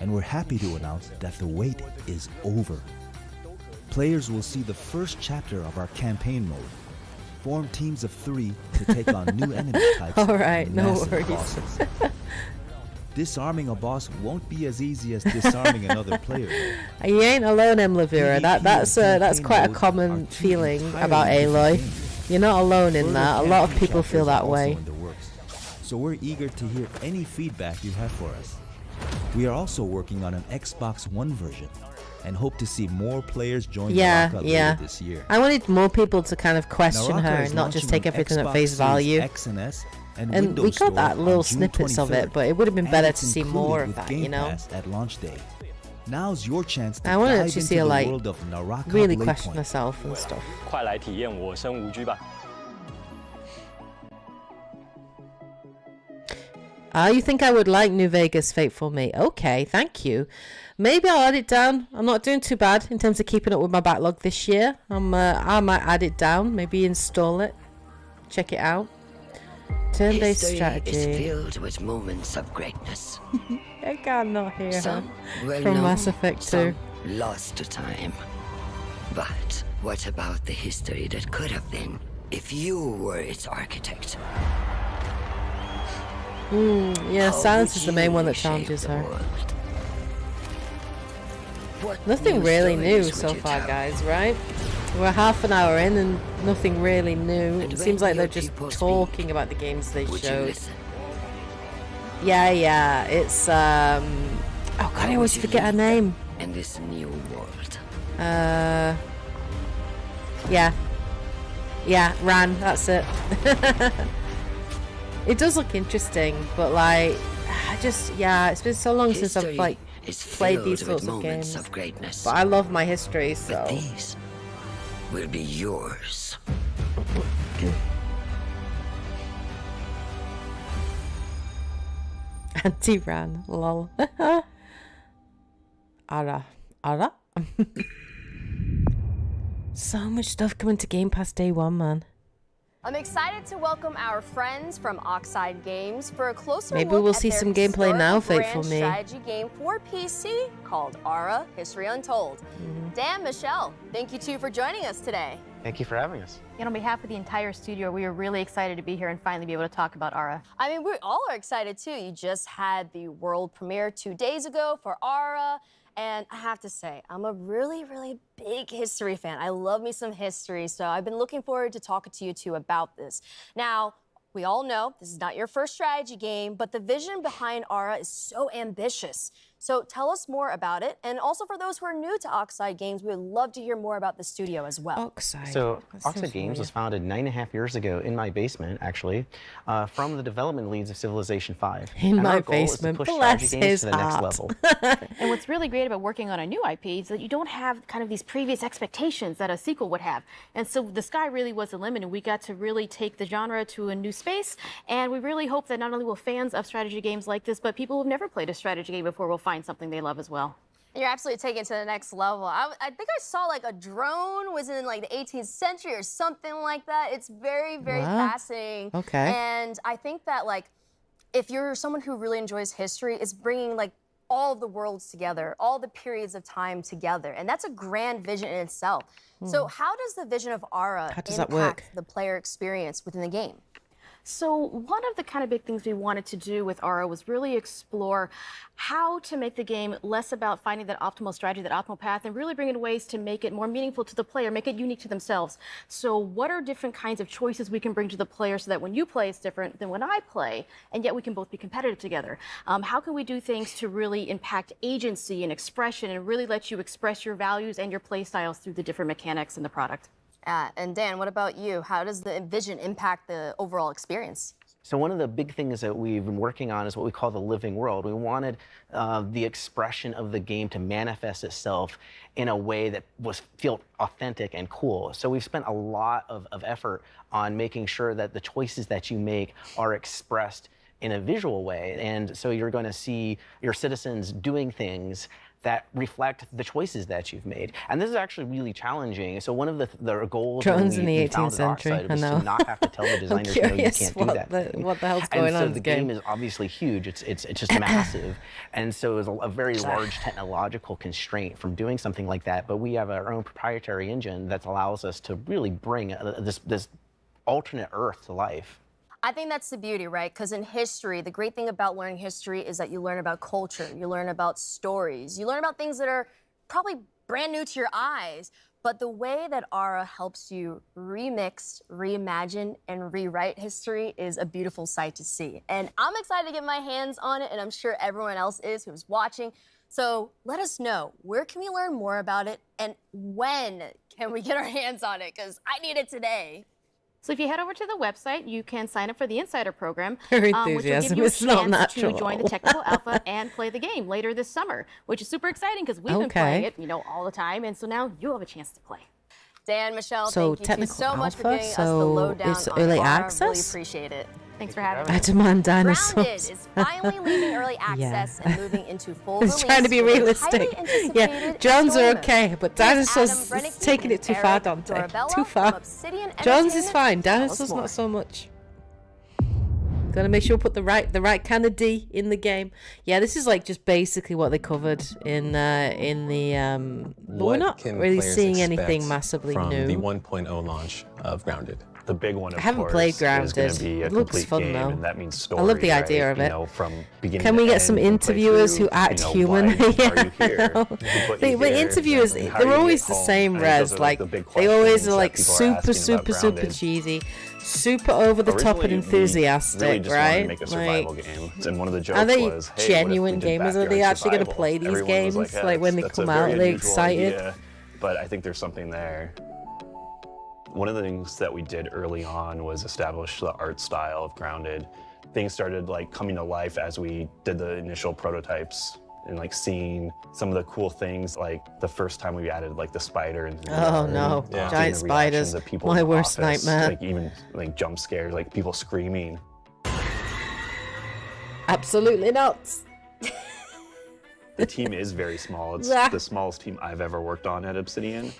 and we're happy to announce that the wait is over. Players will see the first chapter of our campaign mode. Form teams of 3 to take on new enemy types. All right, and no massive worries. bosses. Disarming a boss won't be as easy as disarming another player. You ain't alone, Emlavira. PvP That's and that's campaign quite a mode common are two feeling entirely about different Aloy. games. You're not alone in Further that. A lot of campaign people feel chapters that are also way. in the works, so we're eager to hear any feedback you have for us. We are also working on an Xbox One version and hope to see more players join Yeah, Naraka yeah. later this year. I wanted more people to kind of question Naraka her is and not just launching take on everything at Xbox face Series value. X and S and And Windows we got Store that on little June snippets of 23rd, it, but it would have been and better it's to see included more of with that, Game you know? Pass at launch day. Now's your chance to I wanted dive to into see her, the like, world of Naraka really Blade question Point. herself and stuff. 快来体验我生无拘吧。 You think I would like New Vegas Fateful Me? Okay, thank you. Maybe I'll add it down. I'm not doing too bad in terms of keeping up with my backlog this year. I might add it down, maybe install it, check it out. Turn-based History strategy. is filled with moments of greatness. I cannot hear her. Some well From known, Mass Effect 2. some lost to time. But what about the history that could have been if you were its architect? Yeah, How silence would is the main you one that reshape challenges the her. world? What Nothing new really new stories so would you far, tell? guys, right? We're half an hour in and nothing really new. And It seems when like they're your just people speak, talking about the games they Would you showed. listen? Yeah, it's oh god, I always would you forget her lead name. In this new world. Yeah, Ran, that's it. It does look interesting, but like, it's been so long since I've History like is played filled these with sorts of moments games. of greatness. But I love my history, so But these will be yours. anti-Ran, lol. Ara. So much stuff coming to Game Pass day one, man. I'm excited to welcome our friends from Oxide Games for a closer Maybe look we'll at see their some gameplay now, historical Fateful grand Me. strategy game for PC called Ara: History Untold. Dan, Michelle, thank you two for joining us today. Thank you for having us. And on behalf of the entire studio, we are really excited to be here and finally be able to talk about Aura. I mean, we all are excited too. You just had the world premiere 2 days ago for Aura. And I have to say, I'm a really, really big history fan. I love me some history, so I've been looking forward to talking to you two about this. Now, we all know this is not your first strategy game, but the vision behind Aura is so ambitious. So tell us more about it. And also for those who are new to Oxide Games, we would love to hear more about the studio as well. Oxide. So Oxide Games was founded 9.5 years ago in my basement, actually, from the development leads of Civilization 5. In and my our goal is basement, to push bless strategy games his to the next heart. level. And what's really great about working on a new IP is that you don't have kind of these previous expectations that a sequel would have. And so the sky really was the limit, and we got to really take the genre to a new space. And we really hope that not only will fans of strategy games like this, but people who've never played a strategy game before will find something they love as well. You're absolutely taking it to the next level. I think I saw like a drone was in like the 18th century or something like that. It's very, very fascinating. Okay. And I think that like, if you're someone who really enjoys history, it's bringing like all of the worlds together, all the periods of time together. And that's a grand vision in itself. So how does the vision of Aura impact the player experience within the game? So one of the kind of big things we wanted to do with Aura was really explore how to make the game less about finding that optimal strategy, that optimal path, and really bring in ways to make it more meaningful to the player, make it unique to themselves. So what are different kinds of choices we can bring to the player so that when you play, it's different than when I play, and yet we can both be competitive together? How can we do things to really impact agency and expression and really let you express your values and your play styles through the different mechanics in the product? And Dan, what about you? How does the vision impact the overall experience? So one of the big things that we've been working on is what we call the living world. We wanted the expression of the game to manifest itself in a way that felt authentic and cool. So we've spent a lot of effort on making sure that the choices that you make are expressed in a visual way. And so you're going to see your citizens doing things that reflect the choices that you've made. And this is actually really challenging. So one of the goals Drones in the we 18th founded century, Oxide I was know. to not have to tell the designers, no, you can't do that. What the hell's going on so in the this game? game is obviously huge. It's just massive. And so it's a very large technological constraint from doing something like that. But we have our own proprietary engine that allows us to really bring this alternate Earth to life. I think that's the beauty, right? Because in history, the great thing about learning history is that you learn about culture, you learn about stories, you learn about things that are probably brand new to your eyes. But the way that Aura helps you remix, reimagine, and rewrite history is a beautiful sight to see. And I'm excited to get my hands on it, and I'm sure everyone else is who's watching. So let us know, where can we learn more about it, and when can we get our hands on it? Because I need it today. So if you head over to the website, you can sign up for the Insider Program, Her which will give enthusiasm you a is not chance natural. to join the technical alpha and play the game later this summer, which is super exciting because we've been playing it, all the time, and so now you have a chance to play. Dan, Michelle, So thank you two so much for technical giving us alpha, the so lowdown it's on early Aura. access? Really appreciate it. Thanks for having I me. demand Grounded dinosaurs. is finally leaving early access and moving into full It's release. trying to be with a realistic. highly Yeah, anticipated drones are story okay, mode. but Here's dinosaurs Adam is Brennick taking it too and far, Eric Dante. Dorabella Too from far. Obsidian Drones is Entertainment. fine. Tell us Dinosaurs more. not so much. Gotta make sure we put the right kind of D in the game. Yeah, this is like just basically what they covered in the. But we're not really seeing anything massively from new. the 1.0 launch of Grounded. The big one, of I haven't course, played is Grounded. going to be a It looks complete fun, game, though. and that means story. I love the idea right? of it. From beginning Can to we get end, some from interviewers who playthrough, act human? why Yeah, are you here? I know. Who put you But here? interviewers, And how they're do you always get the home? same I think res. those are, Like the big they always questions are that like people are super, asking about super Grounded. cheesy, super over the top and Originally, we enthusiastic, really just right? wanted to make a survival game. And one of the jokes Are they was, hey, genuine what if we did gamers? Are they backyard actually going to survival? play these Everyone games? was Like when they that's a come very out, are they unusual excited? idea, but I think there's something there. One of the things that we did early on was establish the art style of Grounded. Things started like coming to life as we did the initial prototypes and like seeing some of the cool things, like the first time we added like the spider and Oh no, giant seeing the spiders! reactions of people My in the worst office, nightmare. like even like jump scares, like people screaming. Absolutely not. The team is very small. It's Yeah. the smallest team I've ever worked on at Obsidian.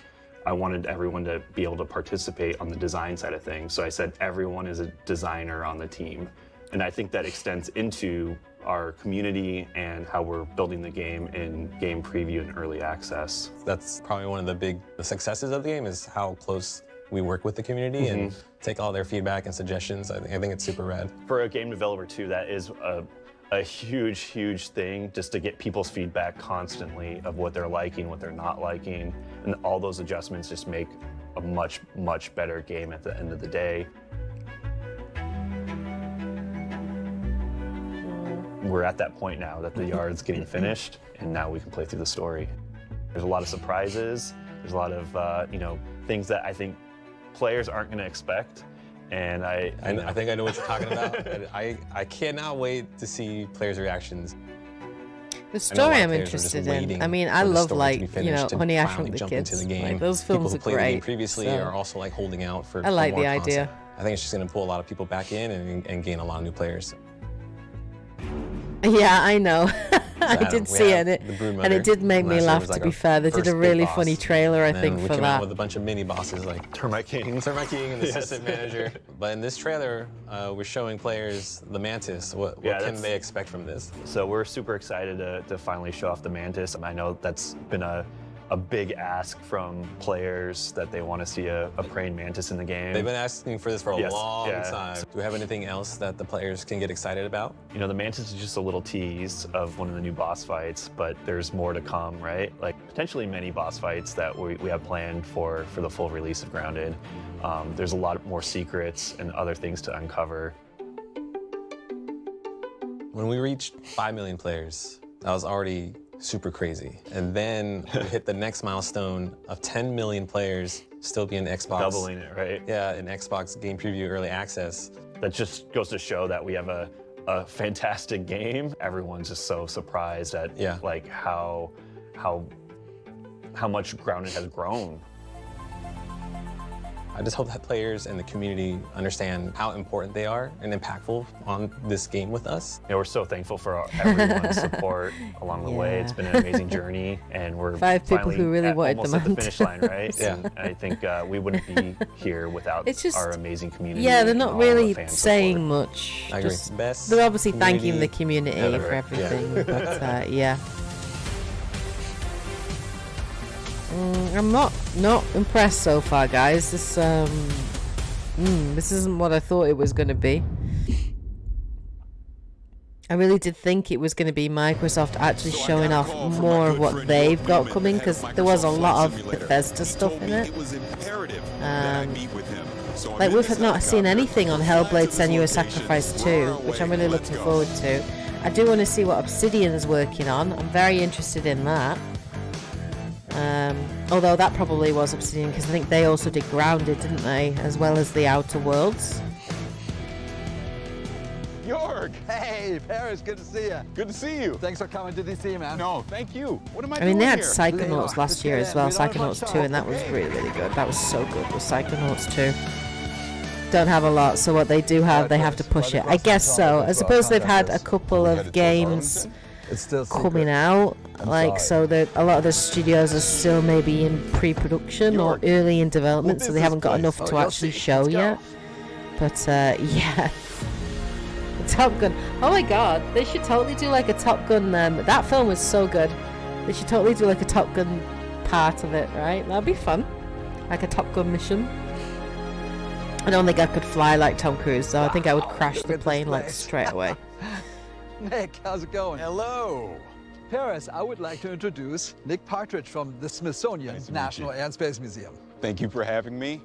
I wanted everyone to be able to participate on the design side of things. So I said everyone is a designer on the team. And I think that extends into our community and how we're building the game in game preview and early access. That's probably one of the big successes of the game is how close we work with the community and take all their feedback and suggestions. I think it's super rad. For a game developer too, that is a huge thing, just to get people's feedback constantly of what they're liking, what they're not liking, and all those adjustments just make a much better game at the end of the day. We're at that point now that the yard's getting finished, and now we can play through the story. There's a lot of surprises. There's a lot of things that I think players aren't going to expect. And I think I know what you're talking about. I cannot wait to see players' reactions. The story I'm interested in. I mean, I love Honey, I Shrunk the Kids. Like, those films are played great. The game previously are also like holding out for. I like more the idea. content. I think it's just going to pull a lot of people back in and gain a lot of new players. Yeah, I know. I did see it, and it did make me laugh, to be fair. They did a really funny trailer, I think, for that. We came out with a bunch of mini bosses like Termite King and the assistant manager. But in this trailer, we're showing players the Mantis. What can they expect from this? So we're super excited to finally show off the Mantis. I know that's been a big ask from players that they want to see a praying mantis in the game. They've been asking for this for a long time. Do we have anything else that the players can get excited about? You know, the mantis is just a little tease of one of the new boss fights, but there's more to come, right? Like potentially many boss fights that we have planned for the full release of Grounded. There's a lot more secrets and other things to uncover. When we reached 5 million players, that was already super crazy. And then we hit the next milestone of 10 million players still being Xbox. Doubling it, right? Yeah, in Xbox Game Preview Early Access. That just goes to show that we have a fantastic game. Everyone's just so surprised at like how much Grounded has grown. I just hope that players and the community understand how important they are and impactful on this game with us. Yeah, we're so thankful for everyone's support along the way. It's been an amazing journey, and we're 5 people who really wanted almost them at the finish line, right? Yeah. And I think we wouldn't be here without our amazing community. Yeah, they're not really saying support. much. I agree. They're obviously thanking the community for everything, but yeah. I'm not impressed so far, guys. This isn't what I thought it was going to be. I really did think it was going to be Microsoft actually showing off more of what they've got coming, because there was a lot of Bethesda stuff in it. Like, we've not seen anything on Hellblade Senua's Sacrifice 2, which I'm really looking forward to. I do want to see what Obsidian's working on. I'm very interested in that. Although that probably was Obsidian, because I think they also did Grounded, didn't they? As well as the Outer Worlds. Jorg! Hey, Paris, good to see you. Good to see you. Thanks for coming to DC, man. No, thank you. What am I doing mean, they had here? Psychonauts last year as well, Psychonauts 2, and that was really, really good. That was so good with Psychonauts 2. Don't have a lot, so what they do have, they have to push it. I guess so. I suppose they've had a couple of games coming out, like, so that a lot of the studios are still maybe in pre-production or early in development, so they haven't got enough to actually show yet. But yeah, Top Gun. Oh my God, they should totally do like a Top Gun. That film was so good. They should totally do like a Top Gun part of it, right? That'd be fun, like a Top Gun mission. I don't think I could fly like Tom Cruise, so I think I would crash the plane like straight away. Nick, how's it going? Hello. Paris, I would like to introduce Nick Partridge from the Smithsonian National Air and Space Museum. Thank you for having me.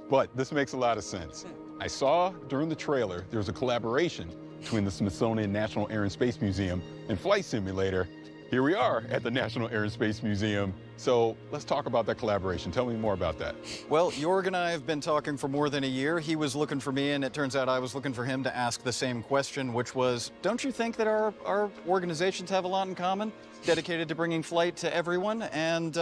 But this makes a lot of sense. I saw during the trailer there was a collaboration between the Smithsonian National Air and Space Museum and Flight Simulator. Here we are at the National Air and Space Museum. So let's talk about that collaboration. Tell me more about that. Well, Jorg and I have been talking for more than a year. He was looking for me, and it turns out I was looking for him to ask the same question, which was, don't you think that our organizations have a lot in common? Dedicated to bringing flight to everyone, and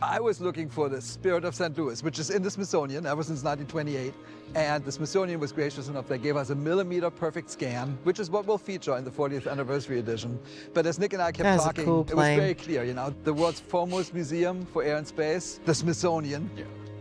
I was looking for the Spirit of St. Louis, which is in the Smithsonian ever since 1928. And the Smithsonian was gracious enough. They gave us a millimeter perfect scan, which is what we'll feature in the 40th anniversary edition. But as Nick and I kept talking, it was very clear, you know, the world's foremost museum for air and space, the Smithsonian,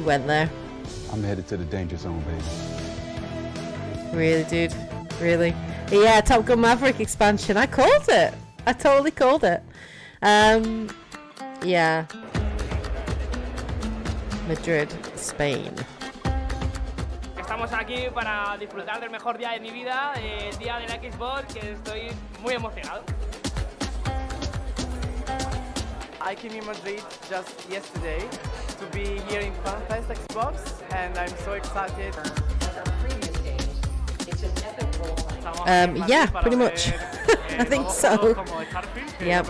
You went there. I'm headed to the danger zone, baby. Really, dude? Really? Yeah, Top Gun Maverick expansion. I called it. I totally called it. Yeah. Madrid, Spain. Estamos aquí para disfrutar del mejor día de mi vida, el día de la Xbox, que estoy muy emocionado. I came in Madrid just yesterday to be here in FanFest Xbox, and I'm so excited. Yeah, pretty much. I think so. Yep.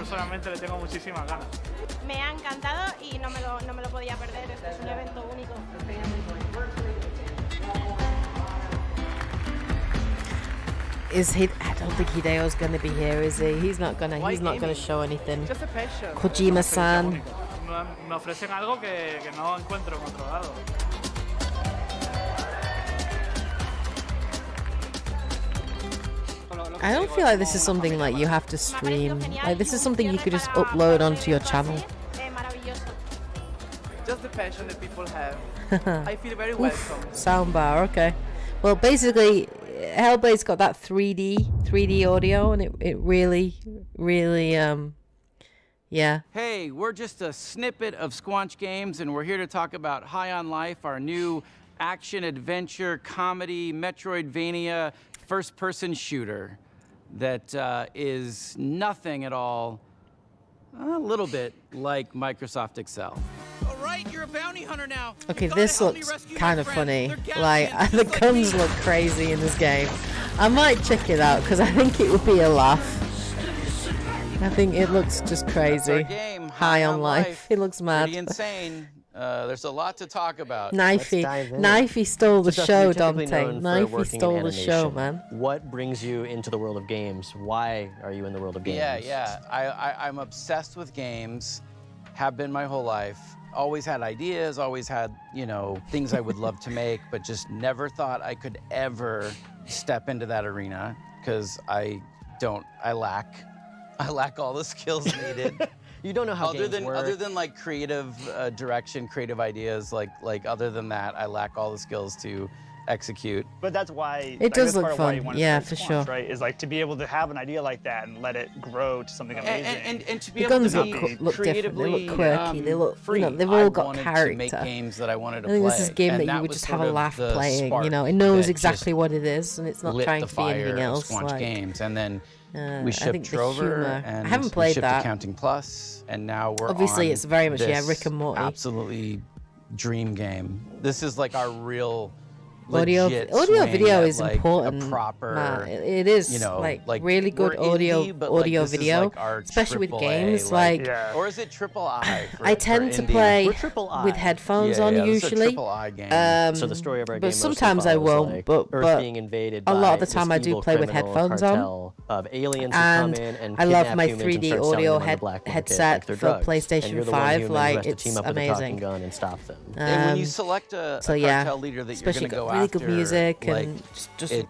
Me ha encantado y no me lo podía perder. Este es un evento único. Is he? I don't think Hideo's gonna be here, is he? He's not gonna show anything. Kojima-san. Me ofrecen algo que no encuentro en otro lado. I don't feel like this is something like you have to stream. Like this is something you could just upload onto your channel. Just the passion that people have. I feel very welcome. Soundbar, okay. Well, basically, Hellblade's got that 3D audio, and it really, yeah. Hey, we're just a snippet of Squanch Games, and we're here to talk about High on Life, our new action, adventure, comedy, Metroidvania, first-person shooter that is nothing at all, a little bit like Microsoft Excel. All right, you're a bounty hunter now. Okay, this looks kind of funny. Like, the guns look crazy in this game. I might check it out because I think it would be a laugh. I think it looks just crazy. High on Life. It looks mad. Pretty insane. There's a lot to talk about. Knifey stole the So, Justin, show, you're typically Dante. known for Knifey working in stole the show, animation. man. What brings you into the world of games? Why are you in the world of games? Yeah. I'm obsessed with games. Have been my whole life. Always had ideas, always had, things I would love to make, but just never thought I could ever step into that arena because I lack all the skills needed. You don't know how other games work. Other than like creative direction, creative ideas, like other than that, I lack all the skills to execute. But that's why It does that's look part of why you fun. want to Yeah, start for Squanch, sure. right? Is like to be able to have an idea like that and let it grow to something amazing. And to be The able guns to be look different. They creatively look quirky. They look, free. they've all I got wanted character. to make games that I wanted to I think play. this is a game and that you would was just sort have a of laugh the playing. spark It knows that exactly just what it is, and it's not lit trying the to be anything fire of else. Squanch like, Games, and then we I shipped think the Trover, humor- and I haven't we played shipped that. Accounting Plus, and now we're Obviously, on it's very much, this Rick and Morty. absolutely dream game. This is like our real Audio legit video swing is at, like, important. a proper, man. It is like really good we're audio indie, but, like, audio this is, video, like, our especially with AAA, games. Like, or is it triple I? I tend to play with headphones on this is a usually. triple I game. So the story of our game but mostly sometimes I follows, won't. like, but Earth being invaded a lot of by the time this I do evil play with criminal headphones on. cartel of aliens who And come in and I love kidnap my humans and 3D start selling audio them on the black market, headset like they're for drugs. PlayStation And you're the 5. one human who Like, has to it's team up with a amazing. talking gun and stop them. And when you select a so yeah, cartel leader that especially you're going to go got really after, good music like, and just it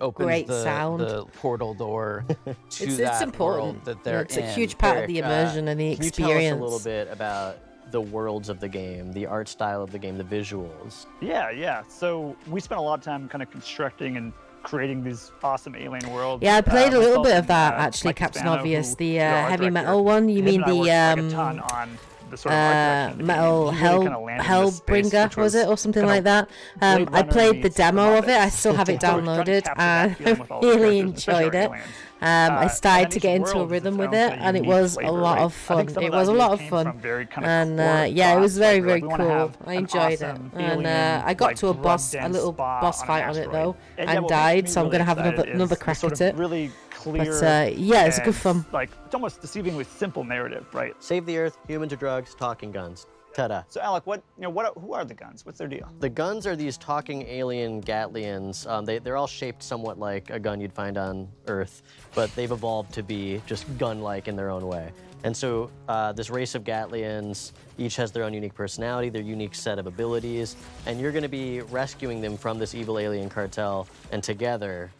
opens great the, sound. the portal door to It's that important. world that they're It's in. a huge part of the immersion and the Can you experience. tell us a little bit about the worlds of the game, the art style of the game, the visuals? Yeah. So we spent a lot of time kind of constructing and creating these awesome alien worlds. Yeah, I played a little myself bit of and, that actually, Mike Captain Hispano, Obvious, who, the you know, our heavy director, metal one. You him mean and I the worked, like, a ton on the sort of art direction of the metal game. He really kinda landed in this space, Hellbringer which was it or something kind like of that? Blade I Runner played the meets demo of it. I Muppets. still have it So we're trying to downloaded capture that and feeling I with all the really characters, especially enjoyed our it. aliens. I started to each get into a world rhythm is with its it, own and it unique was a flavor, lot right? of I think fun. some It of was a that lot of came fun, from very kind of and core yeah, it was thoughts, very like, very we wanna cool. have I an enjoyed it, awesome and alien, I got like, to a blood-dense little spot boss on fight an on it asteroid. though, And yeah, and what died. makes me So I'm really gonna have excited another is crack the sort at of it. really clear, yeah, it's a good and, fun. Like it's almost deceivingly simple narrative, right? Save the Earth, humans or drugs, talking guns. Ta-da. So Alec, who are the guns? What's their deal? The guns are these talking alien Gatlians. They're all shaped somewhat like a gun you'd find on Earth, but they've evolved to be just gun-like in their own way. And so this race of Gatlians each has their own unique personality, their unique set of abilities, and you're going to be rescuing them from this evil alien cartel, and together,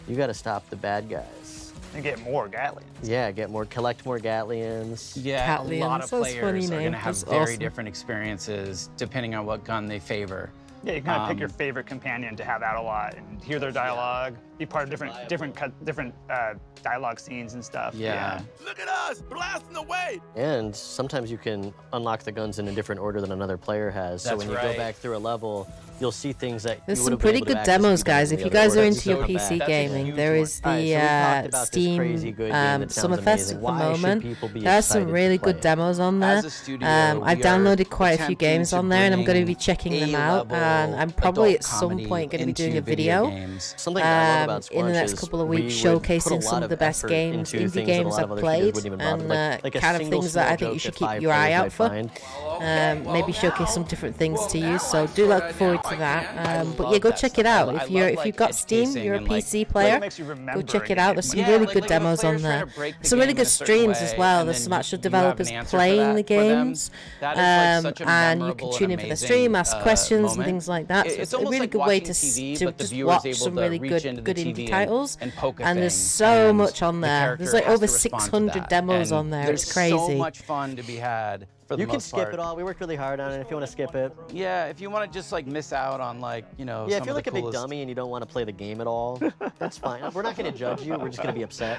you got to stop the bad guys. And get more Gatlians. Yeah, collect more Gatlians. Yeah, a lot of That's a funny players are name. going to have That's very awesome. different experiences depending on what gun they favor. Yeah, you kind of pick your favorite companion to have out a lot and hear their dialogue, be part of different dialogue scenes and stuff. Yeah. Look at us, blasting away. And sometimes you can unlock the guns in a different order than another player has. So That's when you right. go back through a level, you'll see things that There's you some would have pretty been able good to access demos, if you guys. did If it you the other guys are order. into your So PC bad. gaming, there is All right, so we the talked about this Steam crazy good game that sounds Summerfest amazing. at the Why should moment. people be There's some excited really to play good it? demos on there. As a studio, I've we are downloaded quite a few attempting games to on there, and I'm going to bring be checking them out. A-level And I'm probably adult at some comedy point going to be doing a into video video games. Something that I love about in the Squanch next is couple of we weeks, would put a showcasing some lot of the best effort games, into indie things that a games lot I've of other played, studios wouldn't even bother. and Like a kind of single things that I small think you joke should that keep 5 your eye players out might for. find. Maybe showcase some different things to you. So do look forward to that. But yeah, go check it out. If you've got Steam, you're a PC player, go check it out. There's some really good demos on there. Some really good streams as well. There's some actual developers playing the games, and you can tune in for the stream, ask questions and things like that. So it's a really good way to just watch some really good TV indie titles, and poke a and there's thing, so and much on the there. character There's like has over to respond to 600 that. demos And on there. There's It's crazy. so much fun to be had. For the You can most skip part. it all. We worked really hard on it. If you want to skip it. Yeah, if you want to just like miss out on like, you know, Yeah, some if you're of like the a big coolest... dummy and you don't want to play the game at all, that's fine. We're not going to judge you. We're just going to be upset.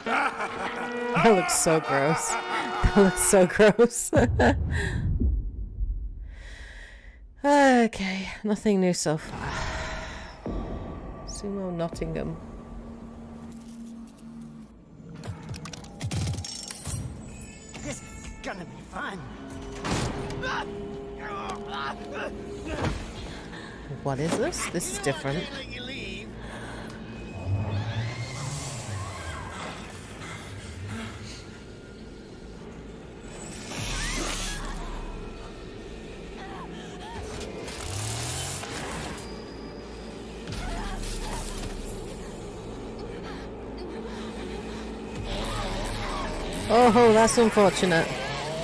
That looks so gross. That looks so gross. Okay, nothing new so far. Sumo Nottingham. This is gonna be fun. What is this? This is different. Oh, that's unfortunate.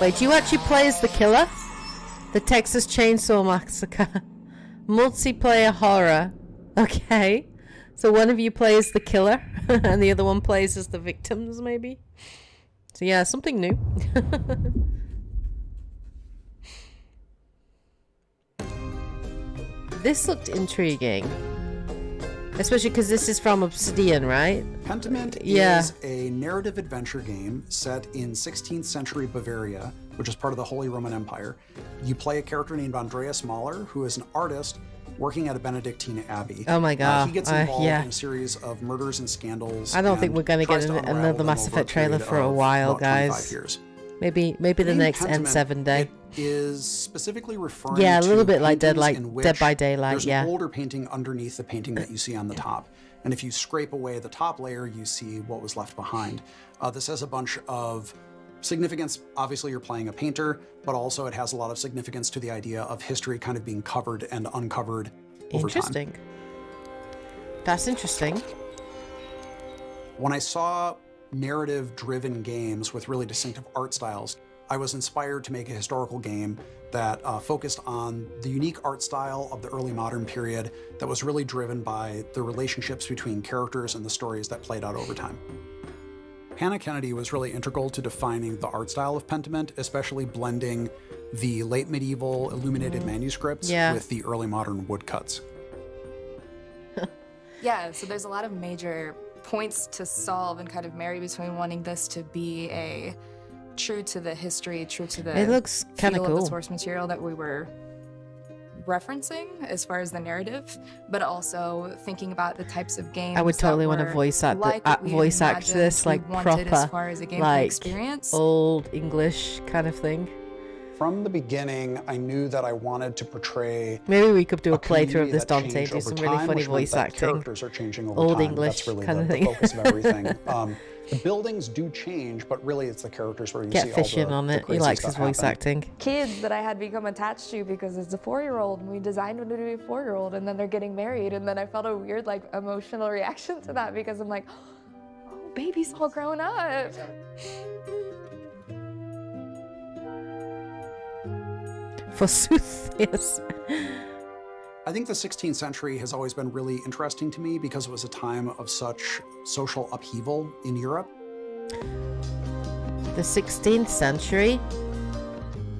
Wait, do you actually play as the killer? The Texas Chainsaw Massacre. Multiplayer horror. Okay. So one of you plays the killer, and the other one plays as the victims, maybe? So yeah, something new. This looked intriguing. Especially because this is from Obsidian, right? Pentiment Yeah. is a narrative adventure game set in 16th century Bavaria, which is part of the Holy Roman Empire. You play a character named Andreas Mahler, who is an artist working at a Benedictine abbey. Oh my God. He gets involved yeah. in a series of murders and scandals. I don't think and we're going to tries get unravel another them Mass over Effect trailer period for a of while, about 25 guys. years. Maybe the name next Pentiment, N7 day. It is specifically referring Yeah, a little to bit like Dead paintings in which Dead by Daylight, there's yeah. an older painting underneath the painting that you see on the top. And if you scrape away the top layer, you see what was left behind. This has a bunch of significance. Obviously, you're playing a painter, but also it has a lot of significance to the idea of history kind of being covered and uncovered over time. Interesting. That's interesting. When I saw narrative-driven games with really distinctive art styles, I was inspired to make a historical game that focused on the unique art style of the early modern period that was really driven by the relationships between characters and the stories that played out over time. Hannah Kennedy was really integral to defining the art style of Pentiment, especially blending the late medieval illuminated manuscripts with the early modern woodcuts. Yeah, so there's a lot of major points to solve and kind of marry between wanting this to be a true to the history, true to the It looks kinda feel of cool. the source material that we were referencing as far as the narrative, but also thinking about the types of games I would totally want to that voice were act like what we voice act imagined this we like wanted proper, as far as a gameplay like experience. old English kind of thing. From the beginning, I knew that I wanted to portray. Maybe we could do a playthrough of community this that Dante, changed do over some really time, funny which meant voice that acting. Characters are changing over Old time. English That's really kind of the thing. focus of everything. The buildings do change, but really it's the characters where you Get see Fish all in on the it. He crazy likes stuff his voice happen. acting. Kids that I had become attached to because it's a 4-year-old and we designed them to be a 4-year-old and then they're getting married and then I felt a weird like emotional reaction to that because I'm like, oh, baby's all grown up. Forsooth, yes. I think the 16th century has always been really interesting to me because it was a time of such social upheaval in Europe. The 16th century?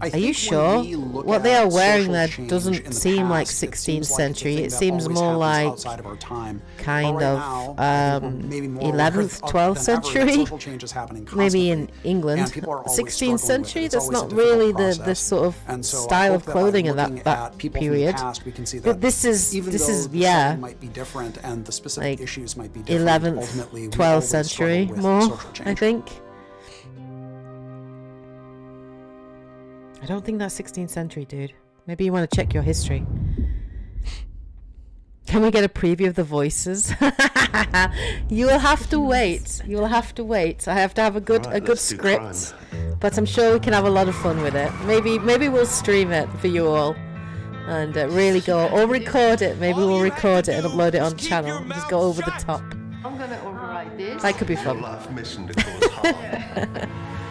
I Are think you when sure? we look What they are at wearing social there change in doesn't the seem like past, it 16th seems like century. it's a It thing seems that more always like happens outside of our time. kind But right of now, maybe more 11th, than 12th ever, century. social change is happening Maybe in constantly, England. and people are always 16th struggling with it. century, It's that's always a not difficult really the process. sort of And so I style hope of that by clothing in looking that at people from the period. past, we can see But that this is even this though is the yeah, setting might be different and the specific like issues might be different, 11th, ultimately we 12th always century struggle with more, social change. I think. I don't think that's 16th century, dude. Maybe you want to check your history. Can we get a preview of the voices? You will have to wait. You will have to wait. I have to have a good script, but I'm sure we can have a lot of fun with it. Maybe we'll stream it for you all, and really go or record it. Maybe we'll record it and upload it on the channel. And just go over the top. I'm gonna override this. That could be fun. Mission to cause harm.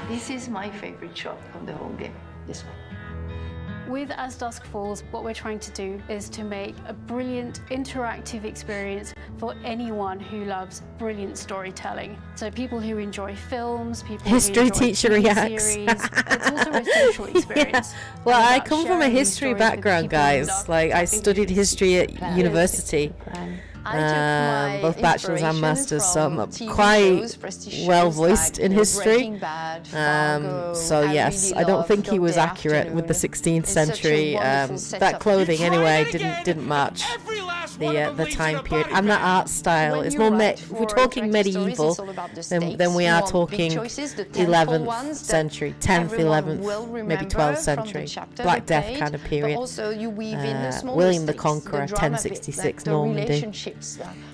This is my favorite shot of the whole game. This one. With As Dusk Falls, what we're trying to do is to make a brilliant interactive experience for anyone who loves brilliant storytelling. So people who enjoy films, people History who enjoy teacher TV reacts. series. It's also a social experience. Yeah. Well, I come from a history background, guys. Like, I studied history at university. Both bachelor's and masters, so I'm quite well voiced in history. So yes, I don't think he was accurate with the 16th century. That clothing anyway didn't match the time period and that art style. It's more we're talking medieval than we are talking 11th century, 10th, 11th, maybe 12th century, Black Death kind of period. William the Conqueror, 1066 Normandy.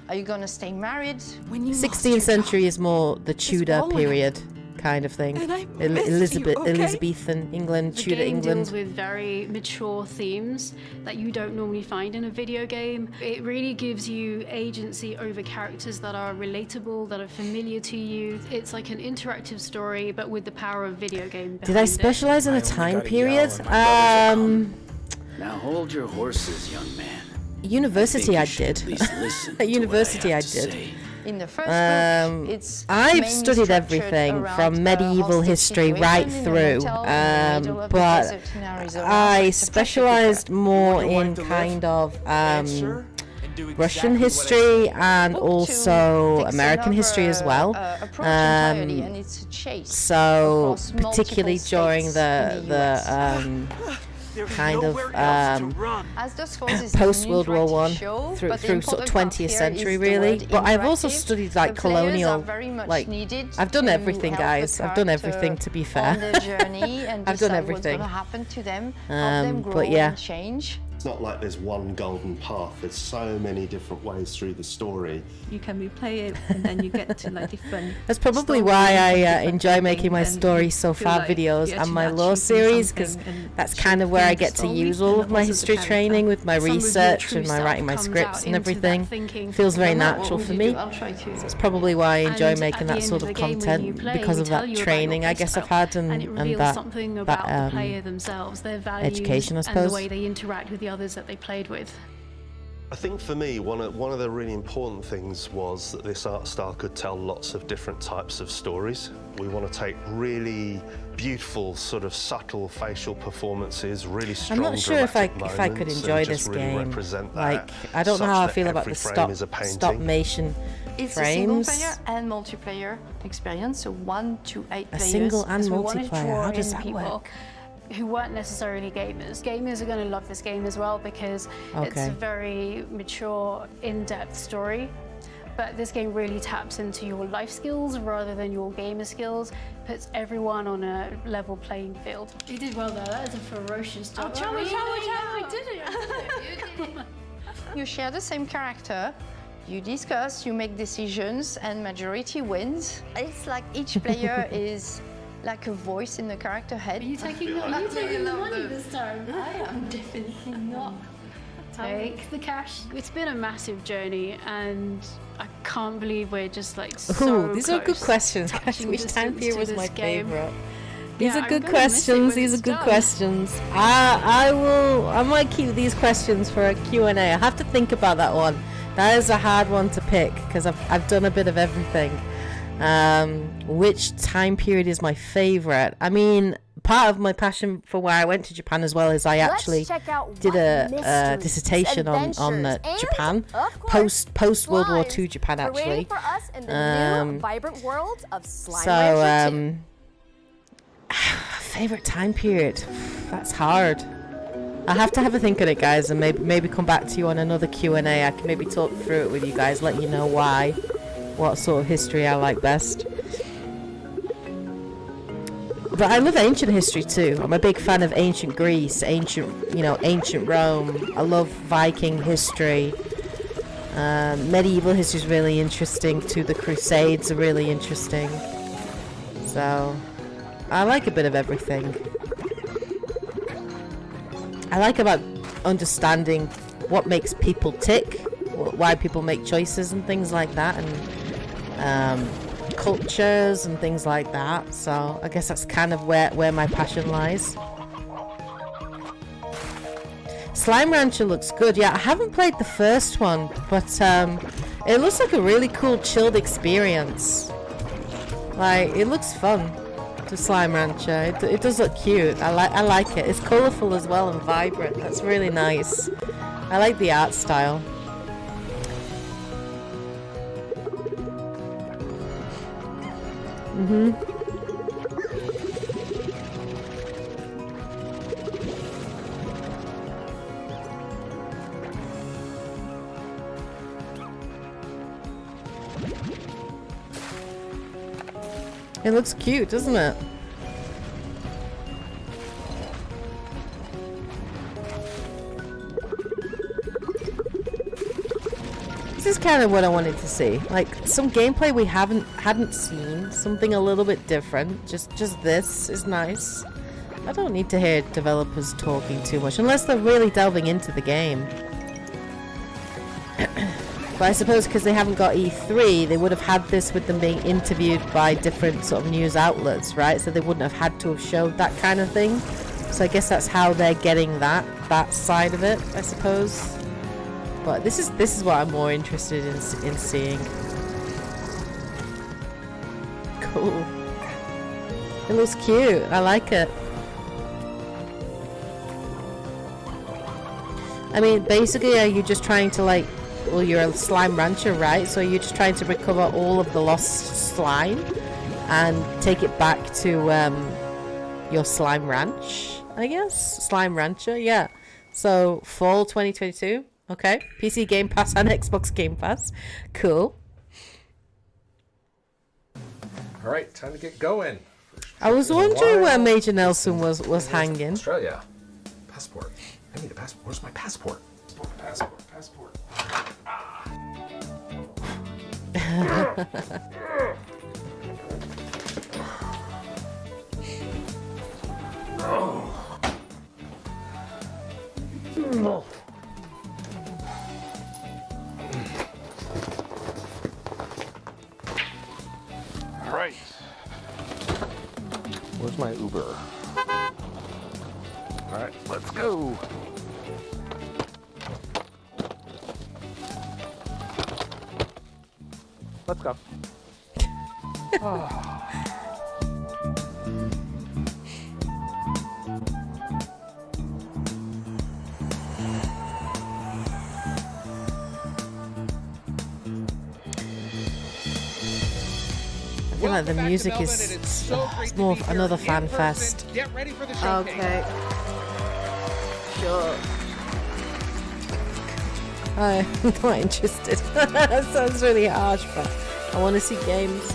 Are you gonna stay married? 16th century is more the Tudor period kind of thing. Elizabethan England, Tudor England. Deals with very mature themes that you don't normally find in a video game. It really gives you agency over characters that are relatable, that are familiar to you. It's like an interactive story, but with the power of video game. Did I specialize in a time period? Now hold your horses, young man. University I did. At university I did. In the first book, it's I've studied everything from medieval history right through, but I specialized more in kind of Russian history and also American history as well. So particularly during the kind of post World War One through sort of 20th century really. But I've also studied like colonial, like I've done everything, guys. I've done everything, to be fair. I've done everything. But yeah. It's not like there's one golden path. There's so many different ways through the story. You can replay it, and then you get to like different. That's probably why I enjoy making my story so far videos and my lore series, because that's kind of where I get to use all of my history training with my research and my writing my scripts and everything. Feels very natural for me. So it's probably why I enjoy making that sort of content, because of that training I guess I've had and that education, I suppose. And the way they interact with the others that they played with. I think for me, one of the really important things was that this art style could tell lots of different types of stories. We want to take really beautiful, sort of subtle facial performances, really strong. I'm not sure if I could enjoy this game. Like, I don't know how I feel about the stop motion it's frames. a single player and multiplayer experience, so 1 to 8 players. A single and multiplayer. How does that work? Who weren't necessarily gamers. Gamers are going to love this game as well because it's a very mature, in-depth story. But this game really taps into your life skills rather than your gamer skills. Puts everyone on a level playing field. You did well there. That is a ferocious job. We did it. You share the same character. You discuss, you make decisions, and majority wins. It's like each player is like a voice in the character head. Are you taking the money this time? I am definitely not. Take the cash. It's been a massive journey, and I can't believe we're just like so these are good questions, guys. Which time period was my favorite? These are good questions. These are good questions. I might keep these questions for a Q&A. I have to think about that one. That is a hard one to pick because I've done a bit of everything. Which time period is my favorite? I mean, part of my passion for why I went to Japan as well is I actually did a dissertation on Japan, post World War II Japan actually. Favorite time period? That's hard. I have to have a think of it, guys, and maybe come back to you on another Q&A. I can maybe talk through it with you guys, let you know what sort of history I like best. But I love ancient history too. I'm a big fan of ancient Greece, ancient Rome. I love Viking history. Medieval history is really interesting too. The Crusades are really interesting. So I like a bit of everything. I like about understanding what makes people tick, why people make choices and things like that, and cultures and things like that. So I guess that's kind of where my passion lies. Slime Rancher looks good. Yeah, I haven't played the first one, but it looks like a really cool chilled experience. Like, it looks fun. The Slime Rancher. It does look cute. I like it. It's colourful as well and vibrant. That's really nice. I like the art style. It looks cute, doesn't it? This is kind of what I wanted to see. Like some gameplay we hadn't seen, something a little bit different. Just this is nice. I don't need to hear developers talking too much unless they're really delving into the game. But I suppose because they haven't got E3, they would have had this with them being interviewed by different sort of news outlets, right? So they wouldn't have had to have showed that kind of thing. So I guess that's how they're getting that side of it, I suppose. But this is what I'm more interested in seeing. Cool. It looks cute. I like it. I mean, basically, are you just trying to like... Well, you're a slime rancher, right? So you're just trying to recover all of the lost slime and take it back to your slime ranch, I guess? Slime rancher, yeah. So, fall 2022. Okay. PC Game Pass and Xbox Game Pass. Cool. All right, time to get going. I was wondering where Major Nelson was hanging. Australia. Passport. I need a passport. Where's my passport? Passport. All right. Where's my Uber? All right, let's go. Let's go. I feel like the music is it's more of another fan fest. Get ready for the showcase. Okay. Sure. I'm not interested. That sounds really harsh, but I want to see games.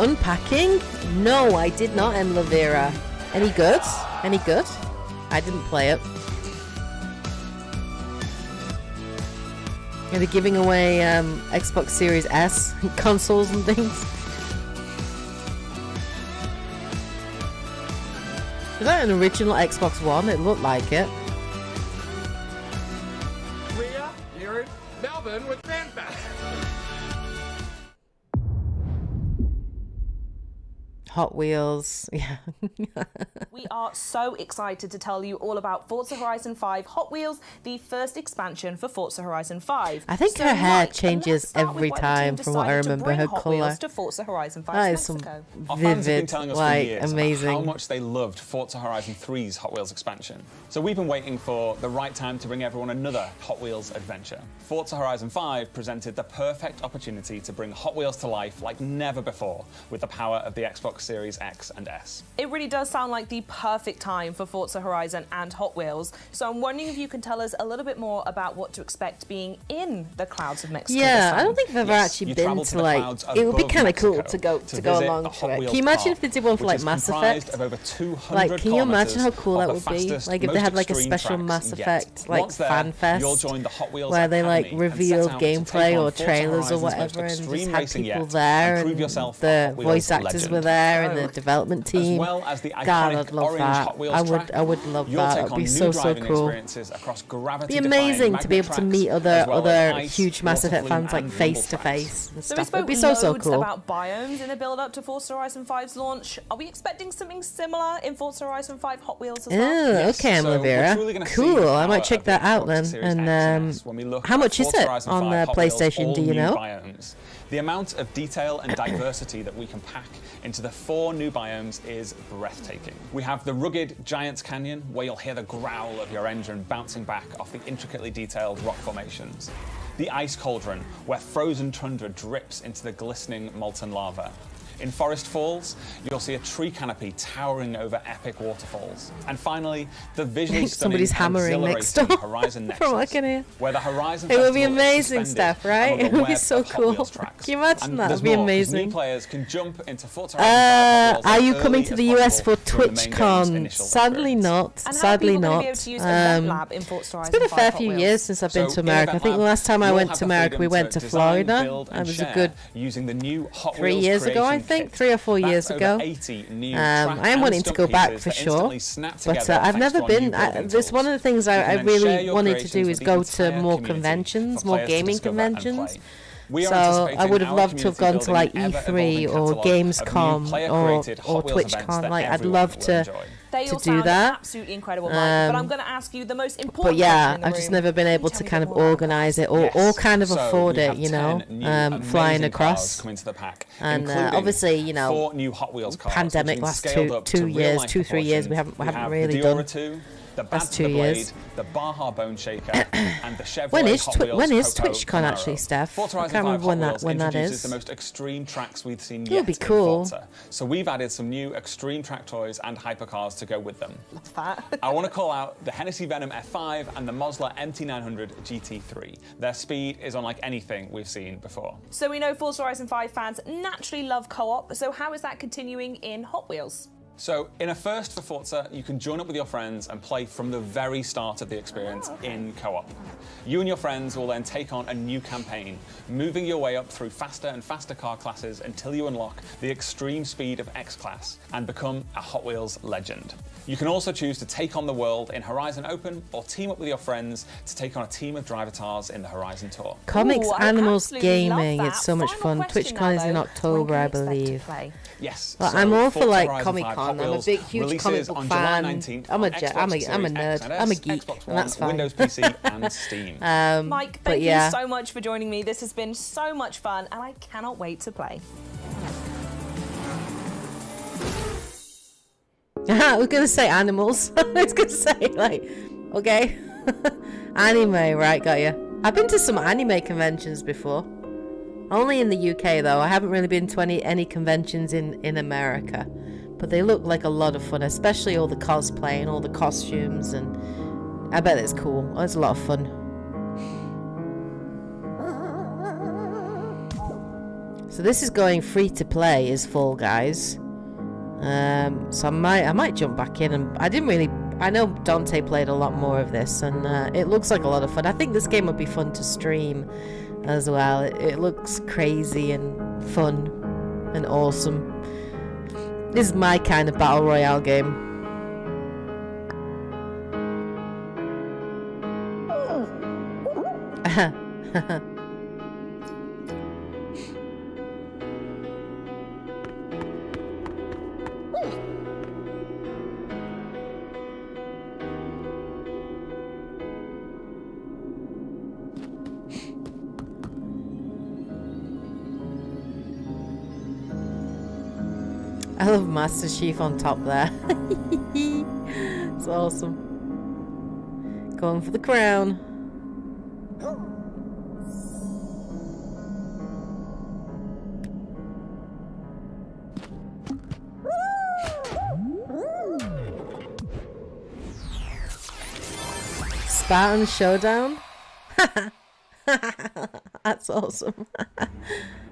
Unpacking? No, I did not, M. Lavera. Any good? Any good? I didn't play it. Are they giving away Xbox Series S consoles and things? Is that an original Xbox One? It looked like it. Leah, you're in Melbourne with FanFest. Hot Wheels, yeah. We are so excited to tell you all about Forza Horizon 5 Hot Wheels, the first expansion for Forza Horizon 5. I think her hair changes every time from what I remember, her colour. To Forza Horizon 5 that is some Our fans have been vivid, telling us like, for years amazing. how much they loved Forza Horizon 3's Hot Wheels expansion. So we've been waiting for the right time to bring everyone another Hot Wheels adventure. Forza Horizon 5 presented the perfect opportunity to bring Hot Wheels to life like never before with the power of the Xbox Series X and S. It really does sound like the perfect time for Forza Horizon and Hot Wheels. So I'm wondering if you can tell us a little bit more about what to expect being in the clouds of Mexico. Yeah, I don't think I've ever actually been to like. It would be kind of cool to go along to it. Can you imagine if they did one for like Mass Effect? Like, can you imagine how cool that would be? Like if they had like a special Mass Effect like fan fest where they like revealed gameplay or trailers or whatever and just had people there and the voice actors were there there and the development team. As well as the God, iconic I'd love orange that. Hot Wheels track. I would love You'll that. take It'd on be new so driving cool. experiences across gravity. It'd be amazing to be able to meet other ice, huge Mass Effect water fans like flume, and face to rumble tracks. face and So we stuff. spoke It'd be so loads cool. about biomes in the build-up to Forza Horizon 5's launch. Are we expecting something similar in Forza Horizon 5 Hot Wheels as well? Oh, okay, so we're Olivera. truly gonna see Cool. the I might power check of the that out Xbox then. Series X And S when we look how at much is Forza it Horizon on 5 Hot Wheels PlayStation? Do you all-new know? biomes. The amount of detail and diversity that we can pack into the 4 new biomes is breathtaking. We have the rugged Giants Canyon, where you'll hear the growl of your engine bouncing back off the intricately detailed rock formations. The Ice Cauldron, where frozen tundra drips into the glistening molten lava. In Forest Falls, you'll see a tree canopy towering over epic waterfalls. And finally, the visually stunning Somebody's hammering next exhilarating door. Horizon From what I Nexus, can hear. where the Horizon It would be Festival is amazing suspended stuff, right? along the It would be web so of Hot cool. Wheels tracks. Can you imagine And that? there's It'd be more, 'cause amazing. New players can jump into Forza Horizon 5 Hot Wheels Are you as coming early to as the US for possible during the main game's TwitchCon? initial Sadly experience. not. And Sadly how are people not. going to be able to use Event Lab in Forza It's Horizon been a 5 fair Hot few Wheels? years since I've been So to in America. I Event think the Lab, last time I you'll went have to the America, we freedom went to design, Florida. build, and It was a share good using the new Hot 3 Wheels years ago, I creation think. kit. 3 or 4 years That's ago. over 80 new I track am and wanting to stunt go back pieces for that sure. instantly snap But together I've thanks never to our been. new building This one of the things You can I then share really your wanted to do creations is with go the to entire more community conventions, for more players to gaming discover and conventions. play. We are So I anticipating would have our loved to have community gone to like building an E3 ever-evolving or catalogue of new Gamescom player-created or Hot Wheels events TwitchCon. that Like I'd everyone love will to enjoy. They all do sound that. absolutely incredible, Mike, but I'm going to ask you the most important But yeah, question in the I've just room. never been able to kind of organise it or kind of So afford we it, have you know, 10 new flying amazing cars across. coming to the pack, And including obviously, you know, 4 new Hot Wheels cars, pandemic which have last been scaled up to 2 years, real-life 2-3 years. We proportions. haven't have really the done. Diora 2, the That's Bad to 2 the Blade, years. the Baja Bone Shaker, and the Chevrolet When is Hot Wheels when is Coco TwitchCon Camaro. actually, Steph? Forza I Horizon can't 5 remember when Hot that Wheels when that introduces is. the most extreme tracks we've seen It would yet be in cool. Forza. So we've added some new extreme track toys and hypercars to go with them. Love that. I want to call out the Hennessy Venom F5 and the Mosler MT900 GT3. Their speed is unlike anything we've seen before. So we know Forza Horizon 5 fans naturally love co-op, so how is that continuing in Hot Wheels? So, in a first for Forza, you can join up with your friends and play from the very start of the experience in co-op. You and your friends will then take on a new campaign, moving your way up through faster and faster car classes until you unlock the extreme speed of X-Class and become a Hot Wheels legend. You can also choose to take on the world in Horizon Open or team up with your friends to take on a team of drivatars in the Horizon Tour. Comics, Ooh, I Animals, absolutely love Gaming. that. It's so much Final fun. question TwitchCon now, is in though. October, When I can we expect to believe. play? Yes. Well, so I'm all for Forza like Horizon Comic 5 Con. Hot I'm a Wheels big, huge releases comic book on July fan. 19th I'm on a Xbox Series nerd. X and I'm a S, geek, Xbox and that's One, fine. Windows PC, and Steam. Mike, but thank yeah. you so much for joining me. This has been so much fun, and I cannot wait to play. I was gonna say animals. I was gonna say like, okay, anime. Right, got you. I've been to some anime conventions before. Only in the UK though. I haven't really been to any conventions in America. But they look like a lot of fun, especially all the cosplay and all the costumes, and I bet it's cool. It's a lot of fun. So this is going free to play, is Fall Guys. So I might jump back in, and I know Dante played a lot more of this, and it looks like a lot of fun. I think this game would be fun to stream as well. It looks crazy and fun and awesome. This is my kind of battle royale game. I love Master Chief on top there. It's awesome. Going for the crown. Spartan Showdown? That's awesome.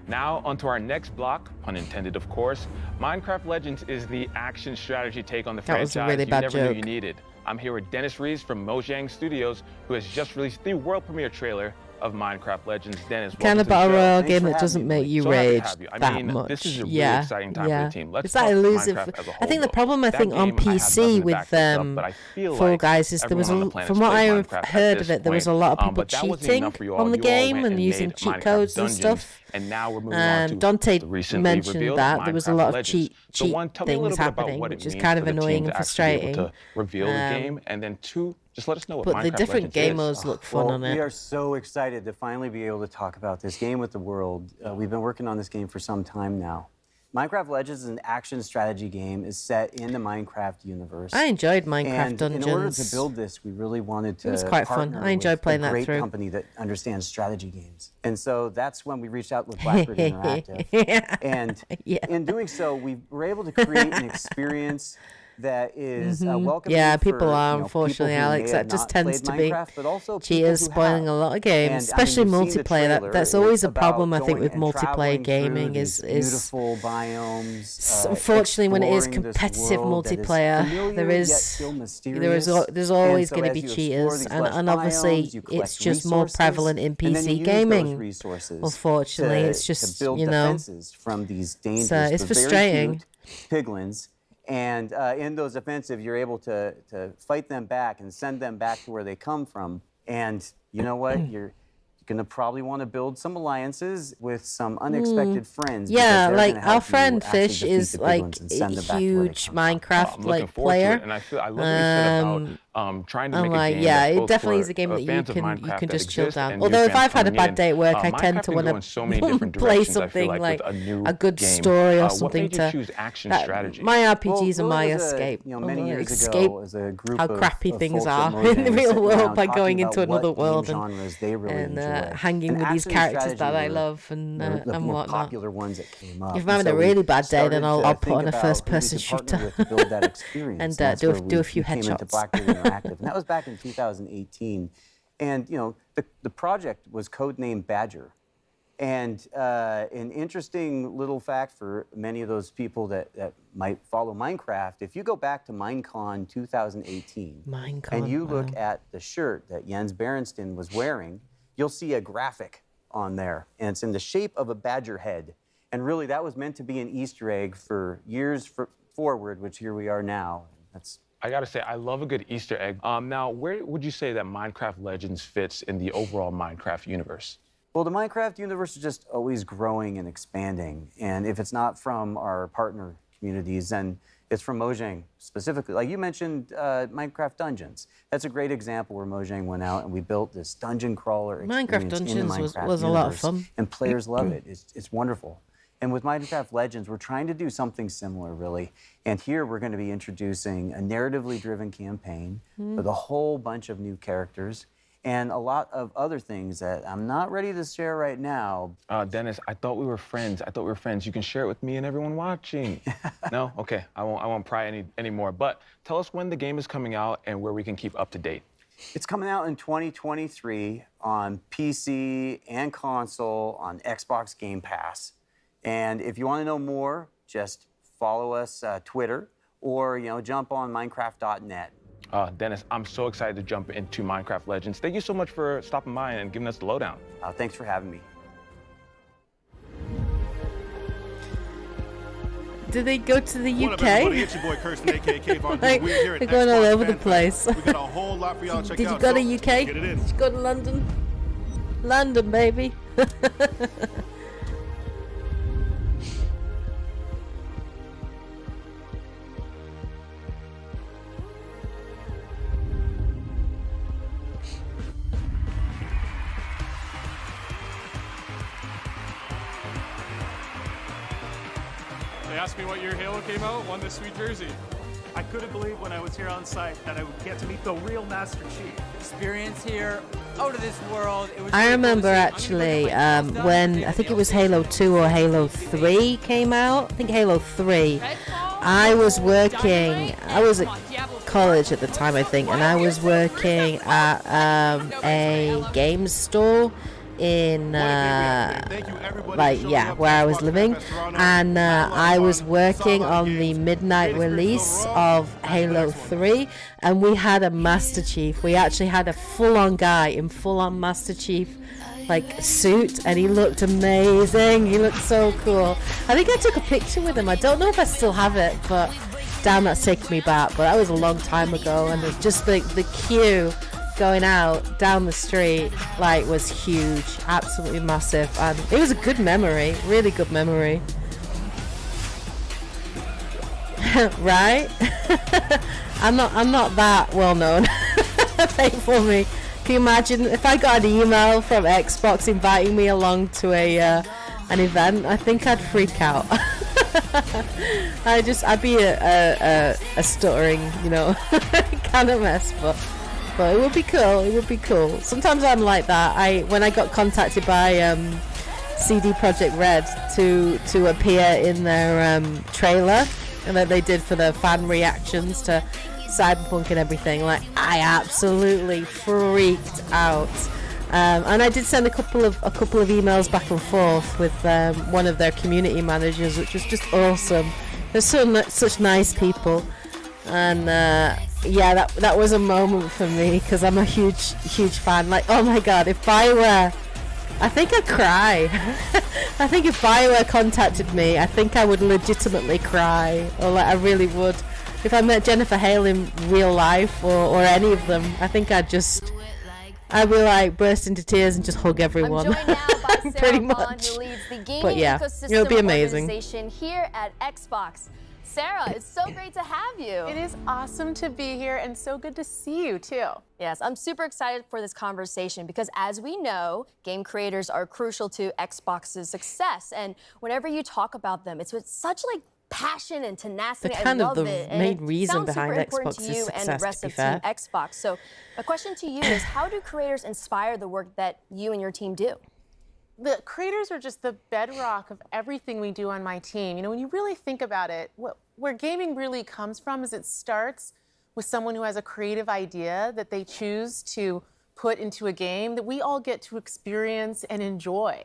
Now, onto our next block, pun intended, of course. Minecraft Legends is the action strategy take on the That was franchise a really bad you never joke. knew you needed. I'm here with Dennis Rees from Mojang Studios, who has just released the world premiere trailer of Minecraft Legends. Dennis, Kind of battle royale game that doesn't me, make you so happy to rage have you. I that mean, much. this is a really Yeah, exciting time yeah. for the team. Let's It's that talk elusive. Minecraft as a I whole, think the though. problem I That think on game, I have nothing PC to with back this up, but I feel Fall like Guys is there was everyone on a the planet's from what played I Minecraft at heard this of it, there was a point. lot of people But that wasn't cheating enough for you all. on the You all game went and and using made cheat Minecraft codes and Dungeons, stuff. and now we're moving on to Dante the recently mentioned revealed that there was a Minecraft lot of Legends. So cheat one, tell me a things little bit about happening, what it which is means kind for of the team annoying to and actually be able frustrating. to reveal the game, and then two, just let us know what But Minecraft the different game Legends is. modes look fun Well, on it. we are so excited to finally be able to talk about this game with the world. We've been working on this game for some time now. Minecraft Legends is an action strategy game is set in the Minecraft universe. I enjoyed Minecraft and in order to Dungeons. build this, we really wanted to It was quite fun. partner I enjoyed with playing a that great through. company that understands strategy games. And so that's when we reached out with Blackbird Interactive. And in doing so, we were able to create an experience that is welcoming Yeah, for, people are, you know, unfortunately, people who may Alex. have That just not tends played to be Minecraft, but also people cheaters who spoiling have. a lot of games, And, especially I mean, you've seen the multiplayer. trailer. That's always a It's problem, I about think, with going and multiplayer traveling gaming through is these beautiful biomes. unfortunately when it is exploring this competitive world that is multiplaer, familiar there yet is still there's mysterious. always so going to as be you explore cheaters, these and lush obviously biomes, you collect it's just more resources, prevalent in and then you PC use gaming. those resources Unfortunately, to- it's just to build you know, defenses from these dangerous, it's but very frustrating. cute piglins. And in those offensive, you're able to fight them back and send them back to where they come from. And you know what? You're going to probably want to build some alliances with some unexpected friends. because Yeah, they're like gonna our help you friend actually Fish defeat is the like piglins and a send them back to where they huge come Minecraft I'm looking like forward to player. it, and I love what you said about trying to I'm make a like, game yeah, that's it both definitely for, is a game that you fans of can Minecraft that just chill exist down. and new Although if fans I've had a coming bad in. day at work, I tend Minecraft to can want go in so many to different play directions, I feel something like, like with a new a good game. story or What something made you to. choose action that- strategy? My RPGs are Well, my it was escape. many years escape ago, as a group how of- crappy of things folks at are in the Mojang real sitting world around by talking going about into another what game world genres they really and enjoy. hanging And with these action characters that strategy I were love and the more whatnot. popular ones that came up. If I'm And having a so we really bad day, then started I'll to put think on a about first-person who we could partner shooter with to build that experience. and that's do where a we few came into headshots. Blackbird Interactive, and that was back in 2018. And you know, the project was codenamed Badger. And an interesting little fact for many of those people that might follow Minecraft, if you go back to Minecon 2018 and you look at the shirt that Jens Berenstain was wearing, you'll see a graphic on there, and it's in the shape of a badger head. And really, that was meant to be an Easter egg for years forward, which here we are now. That's I gotta say, I love a good Easter egg. Now, where would you say that Minecraft Legends fits in the overall Minecraft universe? Well, the Minecraft universe is just always growing and expanding. And if it's not from our partner communities, then it's from Mojang specifically. Like you mentioned Minecraft Dungeons. That's a great example where Mojang went out and we built this dungeon crawler Minecraft experience in the Dungeons Minecraft was a lot of universe. fun. And players love it. It's wonderful. And with Minecraft Legends, we're trying to do something similar, really. And here we're going to be introducing a narratively driven campaign with a whole bunch of new characters and a lot of other things that I'm not ready to share right now. Dennis, I thought we were friends. You can share it with me and everyone watching. No? Okay, I won't pry any more. But tell us when the game is coming out and where we can keep up to date. It's coming out in 2023 on PC and console on Xbox Game Pass. And if you want to know more, just follow us Twitter or jump on Minecraft.net. Dennis, I'm so excited to jump into Minecraft Legends. Thank you so much for stopping by and giving us the lowdown. Thanks for having me. Do they go to the UK? What up, everybody? It's your boy Kirsten, aka Kayvon. Like, We're here at they're going all Xbox over the Fan place. Fest. We got a whole lot for y'all to check Did out. you go so to UK? Get it in. Did you go to London? London, baby. They asked me what year Halo came out, won this sweet jersey. I couldn't believe when I was here on site that I would get to meet the real Master Chief. Experience here, out of this world. It was I remember actually when I think it was Halo 2 or Halo 3 came out. I think Halo 3. I was working. I was at college at the time, I think, and I was working at a games store in where I was living, and I was working on the midnight release of Halo 3, and we had a Master Chief. We actually had a full-on guy in full-on Master Chief like suit, and he looked amazing. He looked so cool. I think I took a picture with him. I don't know if I still have it, but damn, that's taking me back. But that was a long time ago, and it just the queue going out down the street like was huge, absolutely massive, and it was a good memory, really good memory. Right? I'm not that well known. Thankfully for me. Can you imagine if I got an email from Xbox inviting me along to an event? I think I'd freak out. I'd be a stuttering, kind of mess, but it would be cool. It would be cool. Sometimes I'm like that. When I got contacted by CD Projekt Red to appear in their trailer and that they did for the fan reactions to Cyberpunk and everything, like I absolutely freaked out. And I did send a couple of emails back and forth with one of their community managers, which was just awesome. They're such nice people, and that was a moment for me because I'm a huge fan. Like, oh my god, if BioWare, I think I'd cry. I think if BioWare contacted me, I think I would legitimately cry, or like I really would. If I met Jennifer Hale in real life or any of them, I think I'd be like burst into tears and just hug everyone. I'm joined now by Sarah pretty Vaughn, much. who leads the gaming But yeah, ecosystem it'll be amazing. organization here at Xbox. Sarah, it's so great to have you. It is awesome to be here and so good to see you too. Yes, I'm super excited for this conversation because as we know, game creators are crucial to Xbox's success. And whenever you talk about them, it's with such like passion and tenacity. They're kind I of love the it. main And reason sounds behind super important Xbox's to you and the success, rest to of be fair. Team Xbox. So my question to you is, how do creators inspire the work that you and your team do? The creators are just the bedrock of everything we do on my team. When you really think about it, where gaming really comes from is it starts with someone who has a creative idea that they choose to put into a game that we all get to experience and enjoy.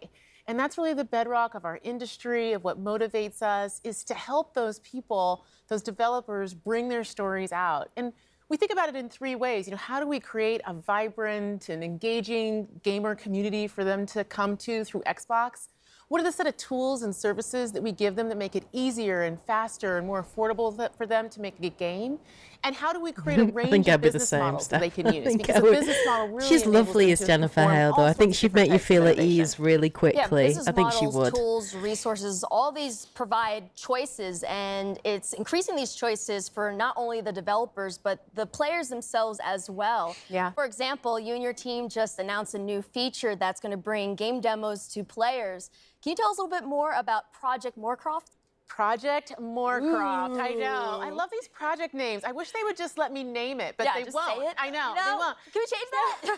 And that's really the bedrock of our industry, of what motivates us, is to help those people, those developers, bring their stories out. And we think about it in three ways. How do we create a vibrant and engaging gamer community for them to come to through Xbox? What are the set of tools and services that we give them that make it easier and faster and more affordable for them to make a game? And how do we create a range of business models that they can use? Because the business model really She's enables lovely them as to Jennifer perform Hale, though. all I think sorts of she'd make you different types feel of at innovation. ease really quickly. Yeah, business I think she models, would. tools, resources, all these provide choices, and it's increasing these choices for not only the developers, but the players themselves as well. Yeah. For example, you and your team just announced a new feature that's going to bring game demos to players. Can you tell us a little bit more about Project Moorcroft? Project Moorcroft. I know. I love these project names. I wish they would just let me name it, but Yeah, they just won't. say it. I know. No. They won't. Can we change that?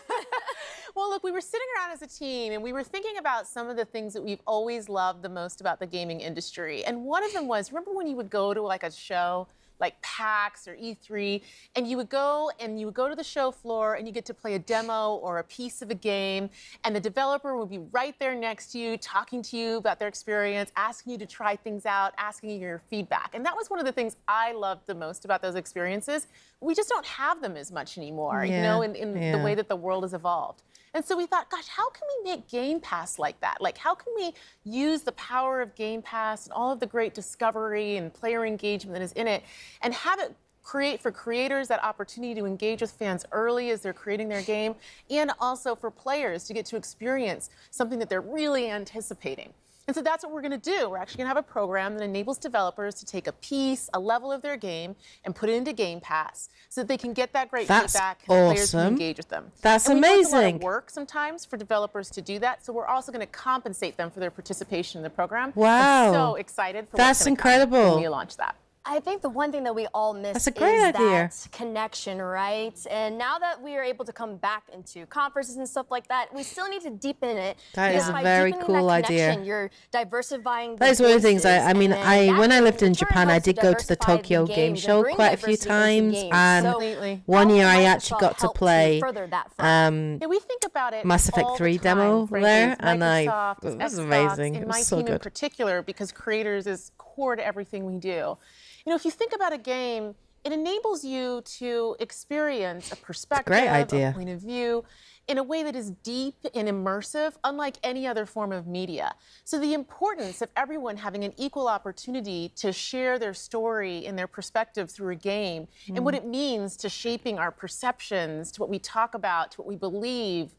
Well, look, we were sitting around as a team and we were thinking about some of the things that we've always loved the most about the gaming industry. And one of them was, remember when you would go to like a show like PAX or E3, and you would go to the show floor and you get to play a demo or a piece of a game, and the developer would be right there next to you, talking to you about their experience, asking you to try things out, asking you your feedback. And that was one of the things I loved the most about those experiences. We just don't have them as much anymore, in the way that the world has evolved. And so we thought, gosh, how can we make Game Pass like that? Like, how can we use the power of Game Pass and all of the great discovery and player engagement that is in it and have it create for creators that opportunity to engage with fans early as they're creating their game, and also for players to get to experience something that they're really anticipating. And so that's what we're going to do. We're actually going to have a program that enables developers to take a piece, a level of their game, and put it into Game Pass so that they can get that great feedback and players can engage with them. That's and we know it's a lot amazing. of work sometimes for developers to do that, so we're also going to compensate them for their participation in the program. Wow. I'm so excited for That's what's going to come incredible. when we launch that. I think the one thing that we all miss That's a is great idea. that connection, right? And now that we are able to come back into conferences and stuff like that, we still need to deepen it. That because is a by very deepening cool that idea. connection, You're diversifying the That is one of the things. voices, I mean, and then when I that lived in in turn Japan, I helps to did go to the diversify Tokyo the Game games and Show bring quite a few diversity into times, games. and So one how year I might actually Microsoft got to help play further that front? Yeah, we think about it Mass Effect all the 3 time, demo frankly, there, as and Microsoft, it was Xbox, amazing. And It my was so team in good. particular, because creators is core to everything we do. If you think about a game, it enables you to experience a perspective, great idea. a point of view, in a way that is deep and immersive, unlike any other form of media. So the importance of everyone having an equal opportunity to share their story and their perspective through a game, and what it means to shaping our perceptions, to what we talk about, to what we believe,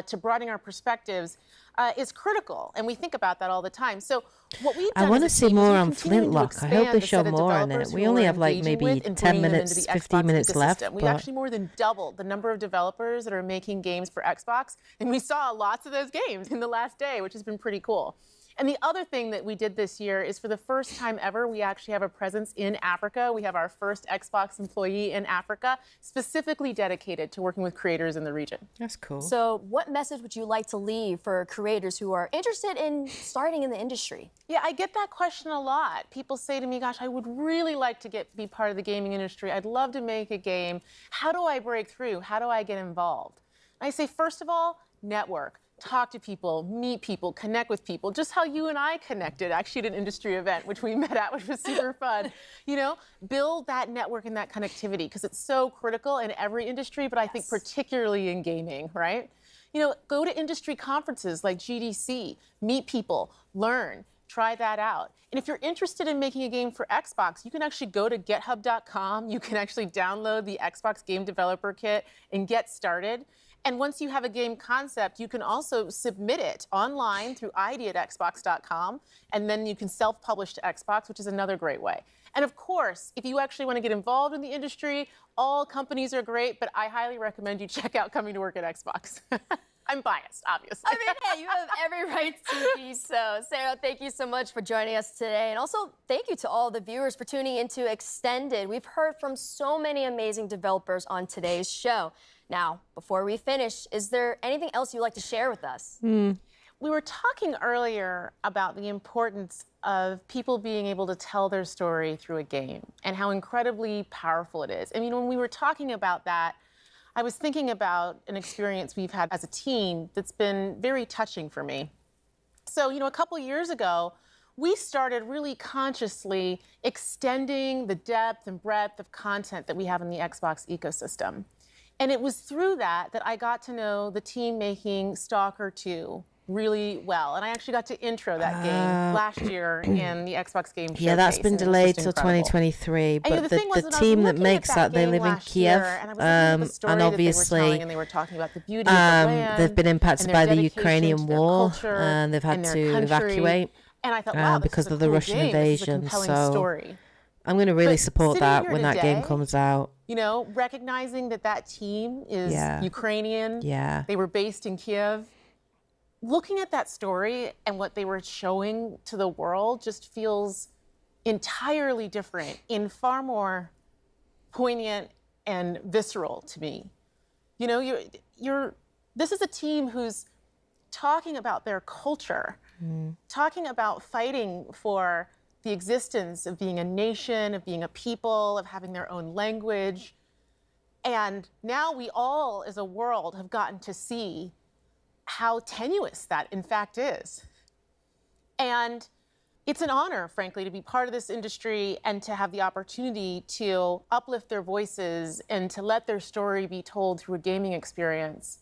to broadening our perspectives, is critical, and we think about that all the time. So what we've done I want to as a see team is more we on continue to Flintlock. I hope expand they the show set of more on it. developers We who only we're have like engaging maybe with and 10 bringing them minutes, into the 15 Xbox minutes left. ecosystem. We've But actually more than doubled the number of developers that are making games for Xbox, and we saw lots of those games in the last day, which has been pretty cool. And the other thing that we did this year is, for the first time ever, we actually have a presence in Africa. We have our first Xbox employee in Africa, specifically dedicated to working with creators in the region. That's cool. So what message would you like to leave for creators who are interested in starting in the industry? Yeah, I get that question a lot. People say to me, gosh, I would really like to be part of the gaming industry. I'd love to make a game. How do I break through? How do I get involved? And I say, first of all, network. Talk to people, meet people, connect with people, just how you and I connected actually at an industry event, which we met at, which was super fun. You know, build that network and that connectivity, because it's so critical in every industry, but I think particularly in gaming, right? You know, go to industry conferences like GDC, meet people, learn, try that out. And if you're interested in making a game for Xbox, you can actually go to github.com. You can actually download the Xbox Game Developer Kit and get started. And once you have a game concept, you can also submit it online through id@xbox.com, and then you can self-publish to Xbox, which is another great way. And of course, if you actually want to get involved in the industry, all companies are great, but I highly recommend you check out Coming to Work at Xbox. I'm biased, obviously. I mean, hey, you have every right to be so. Sarah, thank you so much for joining us today. And also, thank you to all the viewers for tuning into Extended. We've heard from so many amazing developers on today's show. Now, before we finish, is there anything else you'd like to share with us? We were talking earlier about the importance of people being able to tell their story through a game and how incredibly powerful it is. I mean, when we were talking about that, I was thinking about an experience we've had as a team that's been very touching for me. So, you know, a couple years ago, we started really consciously extending the depth and breadth of content that we have in the Xbox ecosystem. And it was through that I got to know the team making Stalker 2 really well. And I actually got to intro that game last year in the Xbox Game Showcase. yeah, that's been delayed till 2023. But the team that makes that, they live in Kiev, and obviously they've been impacted by the Ukrainian war, and they've had to evacuate because of the Russian invasion. So I'm going to really support that when that game comes out. You know, recognizing that team is Ukrainian. Yeah. They were based in Kiev. Looking at that story and what they were showing to the world just feels entirely different and far more poignant and visceral to me. You know, this is a team who's talking about their culture, talking about fighting for the existence of being a nation, of being a people, of having their own language. And now we all, as a world, have gotten to see how tenuous that, in fact, is. And it's an honor, frankly, to be part of this industry and to have the opportunity to uplift their voices and to let their story be told through a gaming experience,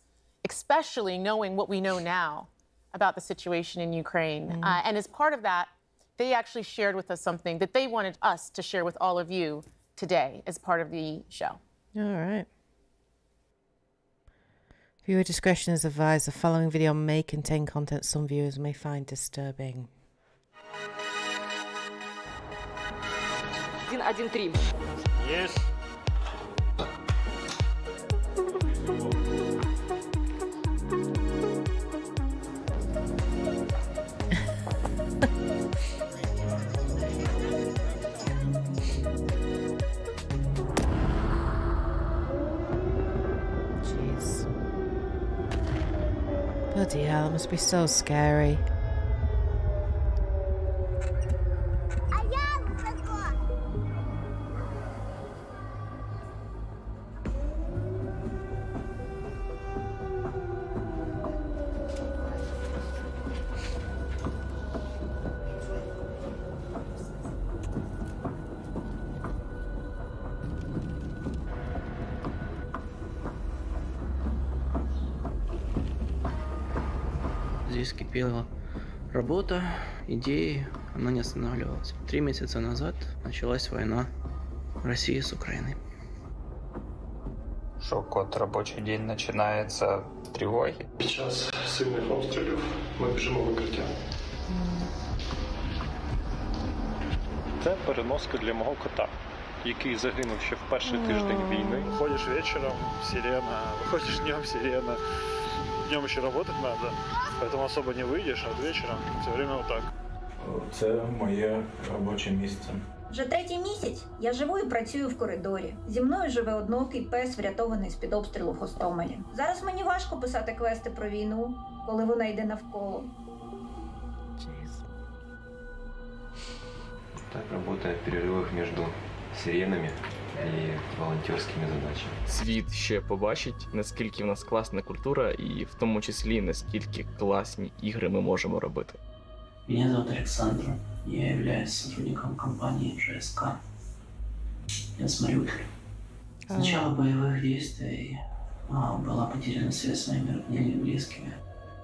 especially knowing what we know now about the situation in Ukraine. And as part of that, they actually shared with us something that they wanted us to share with all of you today as part of the show. All right. Viewer discretion is advised. The following video may contain content some viewers may find disturbing. 1-1-3. Yes. Bloody hell, it must be so scary. здесь кипела работа, идеи, она не останавливалась. 3 месяца назад началась война России с Украиной. Шок от робочий день починається з тривоги. Під час сильних обстрілів ми біжимо в укриття. Це переноска для мого кота, який загинув ще в перший тиждень війни. Ходишь вечером, сирена, выходишь днем, сирена. Днем еще работать надо, поэтому особо не выйдешь, а вечером все время вот так. Це моє робоче місце. Вже 3-й місяць я живу і працюю в коридорі. Зі мною живе одноокий пес, врятований з-під обстрілу в Гостомелі. Зараз мені важко писати квести про війну, коли вона йде навколо. Так работает в перерывах между сиренами і волонтерськими задачами. Світ ще побачить, наскільки в нас класна культура і в тому числі наскільки класні ігри ми можемо робити. Меня зовут Александр. Я являюсь сотрудником компании ЖСК. Я с Мариуполя. С начала боевых действий была потеряна связь с моими родными и близкими.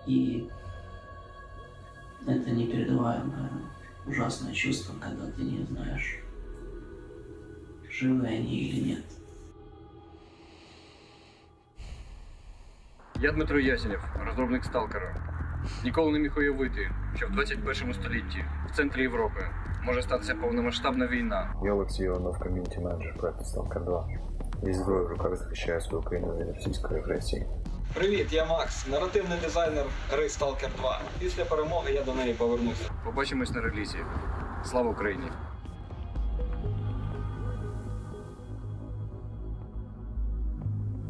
И это непередаваемое, ужасное чувство, когда ты не знаешь, живы они или нет. Я Дмитро Ясенєв, розробник Сталкера. Ніколи не міг уявити, що в 21 столітті в центрі Європи може статися повномасштабна війна. Я Олексій Іванов, ком'юніті-менеджер проекту Stalker 2. Зі зброєю в руках захищаю свою країну від російської агресії. Привіт, я Макс, наративний дизайнер гри Stalker 2. Після перемоги я до неї повернуся. Побачимось на релізі. Слава Україні!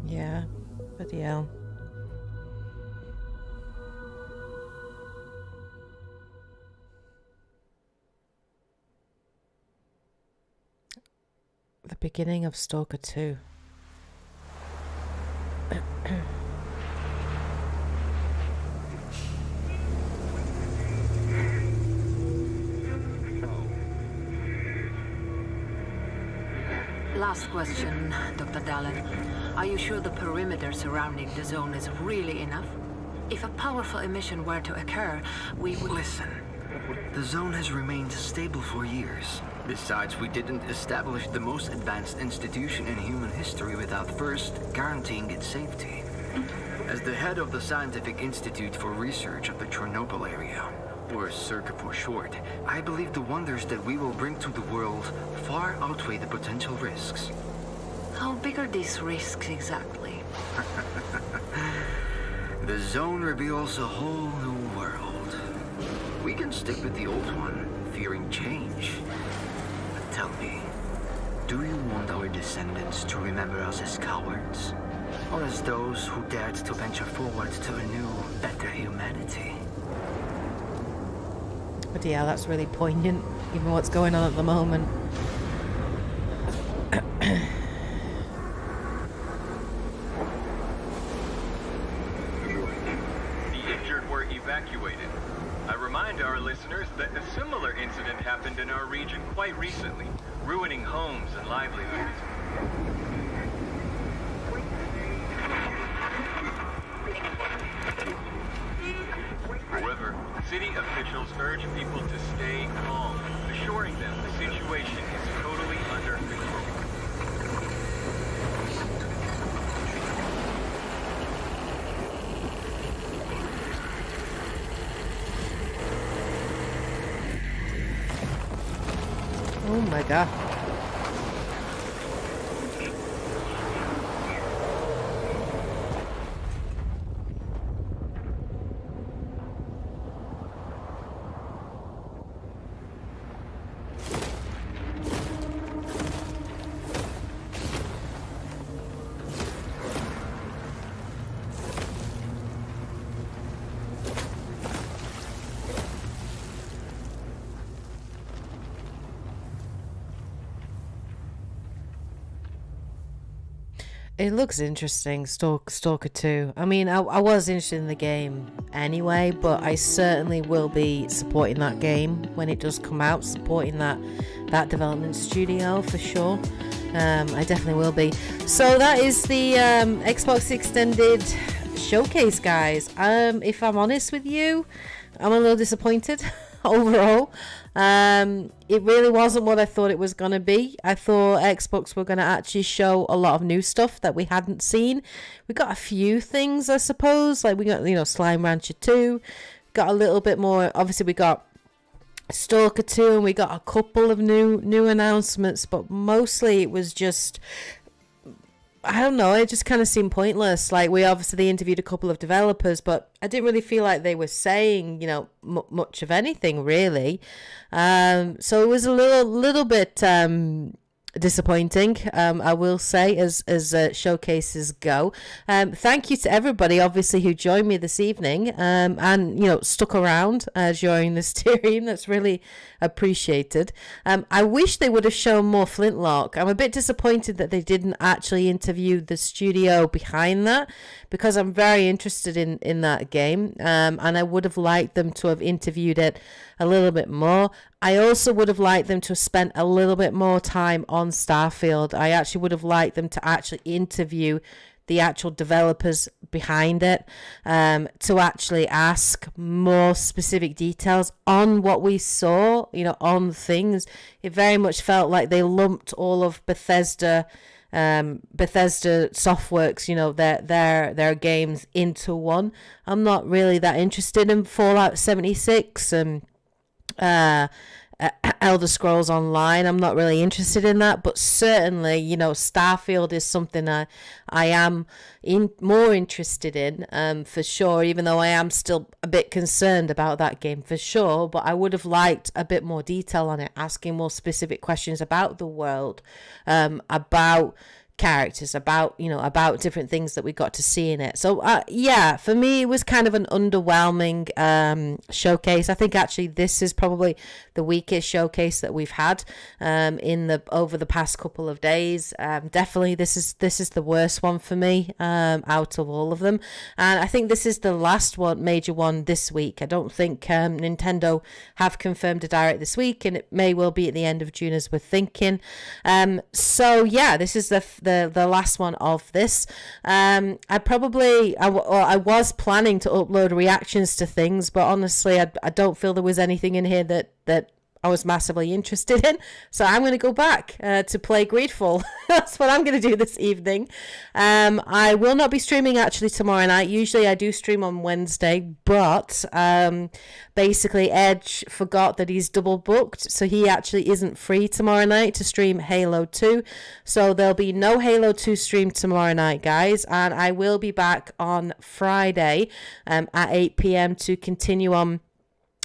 Yeah, bloody hell. The beginning of Stalker 2. Last question, Dr. Dallin. Are you sure the perimeter surrounding the zone is really enough? If a powerful emission were to occur, we would... Listen, the zone has remained stable for years. Besides, we didn't establish the most advanced institution in human history without first guaranteeing its safety. As the head of the Scientific Institute for Research of the Chernobyl area, or CERC for short, I believe the wonders that we will bring to the world far outweigh the potential risks. How big are these risks exactly? The zone reveals a whole new world. We can stick with the old one, fearing change. But tell me, do you want our descendants to remember us as cowards? Or as those who dared to venture forward to a new, better humanity? But yeah, that's really poignant, given what's going on at the moment. The injured were evacuated. I remind our listeners that a similar incident happened in our region quite recently, ruining homes and livelihoods. However, city officials urge people to stay calm, assuring them the situation is totally under control. Oh my god. It looks interesting, Stalker 2. I mean, I was interested in the game anyway, but I certainly will be supporting that game when it does come out, supporting that development studio for sure. I definitely will be. So that is the Xbox Extended Showcase, guys. If I'm honest with you, I'm a little disappointed overall. It really wasn't what I thought it was going to be. I thought Xbox were going to actually show a lot of new stuff that we hadn't seen. We got a few things, I suppose. Like we got, Slime Rancher 2. Got a little bit more. Obviously, we got Stalker 2, and we got a couple of new announcements, but mostly it was just, I don't know, it just kind of seemed pointless. Like, we obviously interviewed a couple of developers, but I didn't really feel like they were saying, much of anything, really. So it was a little bit disappointing, I will say, as showcases go. Thank you to everybody, obviously, who joined me this evening, and stuck around during the stream. That's really appreciated. I wish they would have shown more Flintlock. I'm a bit disappointed that they didn't actually interview the studio behind that, because I'm very interested in that game, and I would have liked them to have interviewed it a little bit more. I also would have liked them to have spent a little bit more time on Starfield. I actually would have liked them to actually interview the actual developers behind it, to actually ask more specific details on what we saw, on things. It very much felt like they lumped all of Bethesda Softworks, their games into one. I'm not really that interested in Fallout 76 and Elder Scrolls Online. I'm not really interested in that, but certainly, Starfield is something I am more interested in, for sure, even though I am still a bit concerned about that game, for sure. But I would have liked a bit more detail on it, asking more specific questions about the world, about characters, about different things that we got to see in it. So for me, it was kind of an underwhelming showcase. I think actually this is probably the weakest showcase that we've had over the past couple of days. Definitely this is the worst one for me out of all of them, and I think this is the last major one this week. I don't think Nintendo have confirmed a direct this week, and it may well be at the end of June, as we're thinking. So yeah, this is the last one of this. I was planning to upload reactions to things, but honestly, I don't feel there was anything in here that I was massively interested in. So I'm going to go back to play Greedfall. That's what I'm going to do this evening. I will not be streaming actually tomorrow night. Usually I do stream on Wednesday, but basically Edge forgot that he's double booked, so he actually isn't free tomorrow night to stream Halo 2. So there'll be no Halo 2 stream tomorrow night, guys, and I will be back on Friday at 8 p.m. to continue on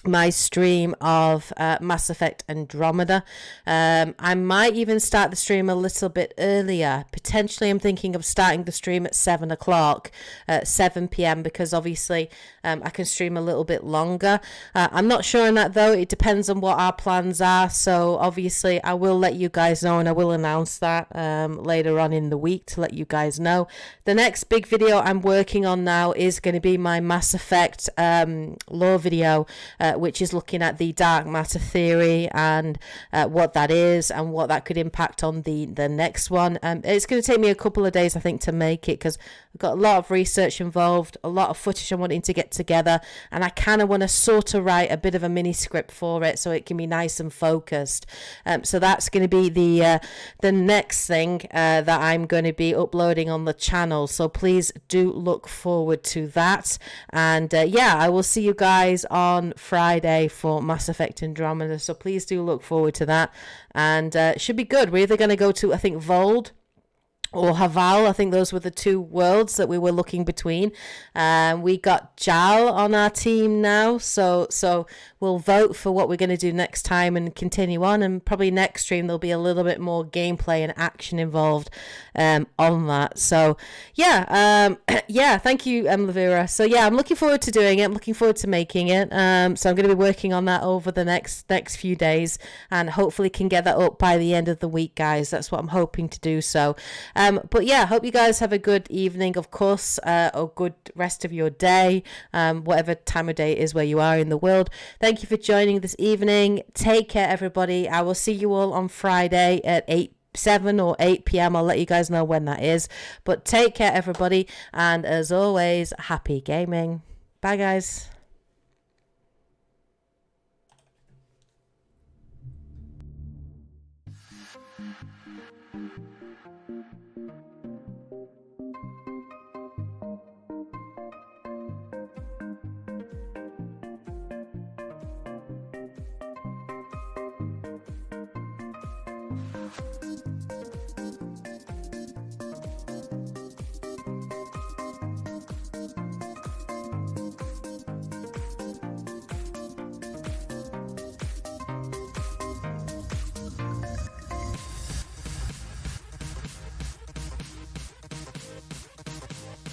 my stream of Mass Effect Andromeda. I might even start the stream a little bit earlier. Potentially I'm thinking of starting the stream at 7 o'clock, 7 p.m, because obviously I can stream a little bit longer. I'm not sure on that though. It depends on what our plans are, so obviously I will let you guys know, and I will announce that later on in the week to let you guys know. The next big video I'm working on now is going to be my Mass Effect lore video, which is looking at the dark matter theory and what that is and what that could impact on the next one. It's going to take me a couple of days, I think, to make it, because I've got a lot of research involved, a lot of footage I'm wanting to get together, and I kind of want to sort of write a bit of a mini script for it so it can be nice and focused. So that's going to be the next thing that I'm going to be uploading on the channel. So please do look forward to that. And I will see you guys on Friday for Mass Effect Andromeda. So please do look forward to that. And it should be good. We're either going to go to, I think, Vold or Haval. I think those were the two worlds that we were looking between. We got Jal on our team now, so we'll vote for what we're going to do next time and continue on, and probably next stream there'll be a little bit more gameplay and action involved on that. So thank you, Lavira. So I'm looking forward to doing it. I'm looking forward to making it. So I'm going to be working on that over the next few days, and hopefully can get that up by the end of the week, guys. That's what I'm hoping to do. So hope you guys have a good evening, of course, or good rest of your day, whatever time of day it is where you are in the world. Thank you for joining this evening. Take care, everybody. I will see you all on Friday at 8 7 or 8 p.m. I'll let you guys know when that is. But take care, everybody. And as always, happy gaming. Bye, guys.